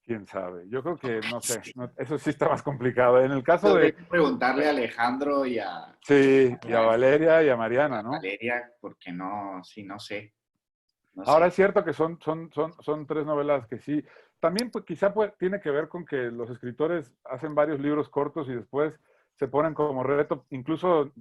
Quién sabe. Yo creo que, no sé, eso sí está más complicado. En el caso Hay de, que preguntarle a Alejandro y a sí, y a Valeria y a Mariana, ¿no? Valeria, porque no, sí, no sé. No Ahora sé. es cierto que son 3 novelas que sí. También pues, quizá tiene que ver con que los escritores hacen varios libros cortos y después se ponen como reto, incluso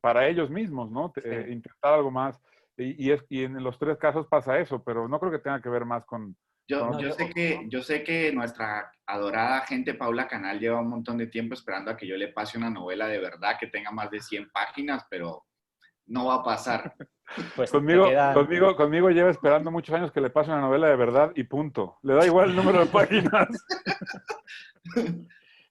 para ellos mismos, ¿no? Intentar algo más. Y en los 3 casos pasa eso, pero no creo que tenga que ver más con Yo otras cosas, ¿no? yo sé que nuestra adorada gente Paula Canal lleva un montón de tiempo esperando a que yo le pase una novela de verdad que tenga más de 100 páginas, pero no va a pasar. Pues Conmigo lleva esperando muchos años que le pase una novela de verdad y punto. Le da igual el número de páginas.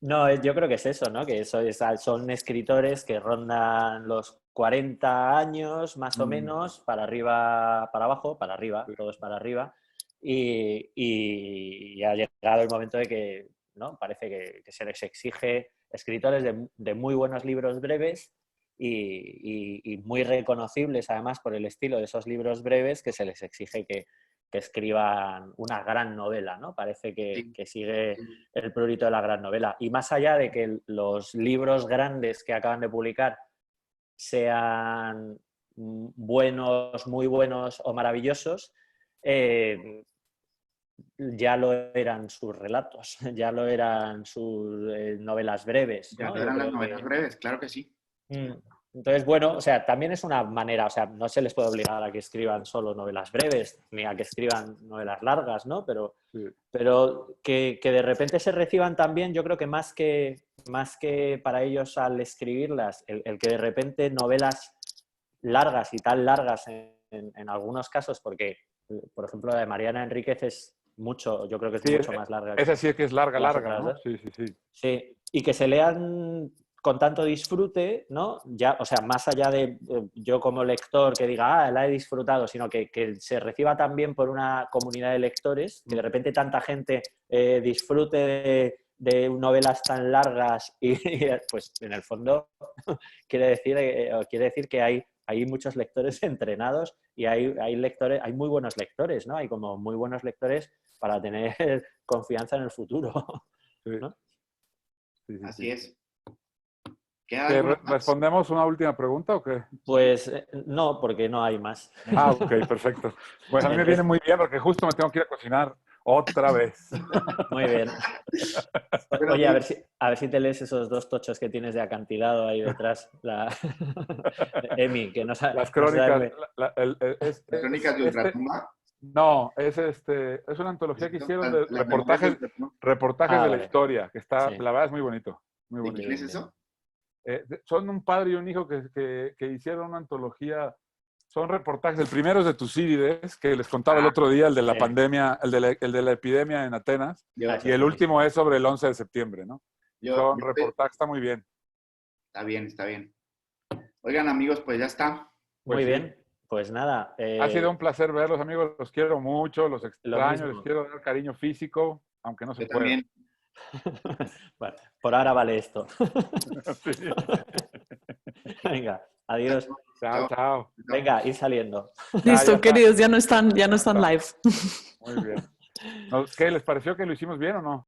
No, yo creo que es eso, ¿no? Que son escritores que rondan los 40 años, más o menos, para arriba, para abajo, para arriba, todos para arriba. Y ha llegado el momento de que, ¿no? Parece que se les exige escritores de muy buenos libros breves y muy reconocibles, además, por el estilo de esos libros breves, que se les exige que escriban una gran novela, ¿no? Parece que sigue el prurito de la gran novela. Y más allá de que los libros grandes que acaban de publicar sean buenos, muy buenos o maravillosos, ya lo eran sus relatos, ya lo eran sus novelas breves, Ya ¿no? no Yo eran las creo novelas que... breves, claro que sí. Entonces, bueno, o sea, también es una manera, o sea, no se les puede obligar a que escriban solo novelas breves, ni a que escriban novelas largas, ¿no? Pero que de repente se reciban también, yo creo que más que para ellos al escribirlas, el que de repente novelas largas y tan largas en algunos casos, porque, por ejemplo, la de Mariana Enríquez es mucho, yo creo que es Sí, mucho más larga esa sí es que es larga, las larga, otras ¿no? dos. Sí. Sí, y que se lean con tanto disfrute, ¿no? Ya, o sea, más allá de yo como lector que diga, la he disfrutado, sino que se reciba también por una comunidad de lectores, que de repente tanta gente disfrute de novelas tan largas y pues en el fondo quiere decir que hay muchos lectores entrenados y hay muy buenos lectores, ¿no? Hay como muy buenos lectores para tener confianza en el futuro, Sí. ¿no? Sí, sí, Así sí. es. ¿Queda ¿Que alguna más? ¿Respondemos una última pregunta o qué? Pues no, porque no hay más. Ah, ok, perfecto. Pues a mí me viene Entonces, muy bien porque justo me tengo que ir a cocinar otra vez. muy bien. Bueno, Oye, a ver si te lees esos 2 tochos que tienes de acantilado ahí detrás. Emi, que no sabe, Las no sabe crónicas, muy- las crónicas de Ultratumba. no, es una antología que hicieron de Las memorias de Ultratumba. reportajes Ah, de la vale. historia, que está, Sí. la verdad es muy bonito, muy ¿De bonito. quién es eso? Son un padre y un hijo que hicieron una antología, son reportajes, el primero es de Tucídides, que les contaba el otro día, el de la sí. pandemia, el de la epidemia en Atenas, Yo, Ese y es el buenísimo. último es sobre el 11 de septiembre, ¿no? Son reportajes, está muy bien. Está bien, está bien. Oigan, amigos, pues ya está. Pues Muy sí. bien. Pues nada. Ha sido un placer verlos, amigos. Los quiero mucho, los Lo extraño, les mismo. quiero dar cariño físico, aunque no se Yo pueda. también. Bueno, por ahora vale esto. Sí. Venga, adiós. Chao, chao. Venga, ir saliendo. Ya Listo, está. queridos, ya no están Ya está. live. Muy bien. ¿Qué les pareció que lo hicimos bien o no?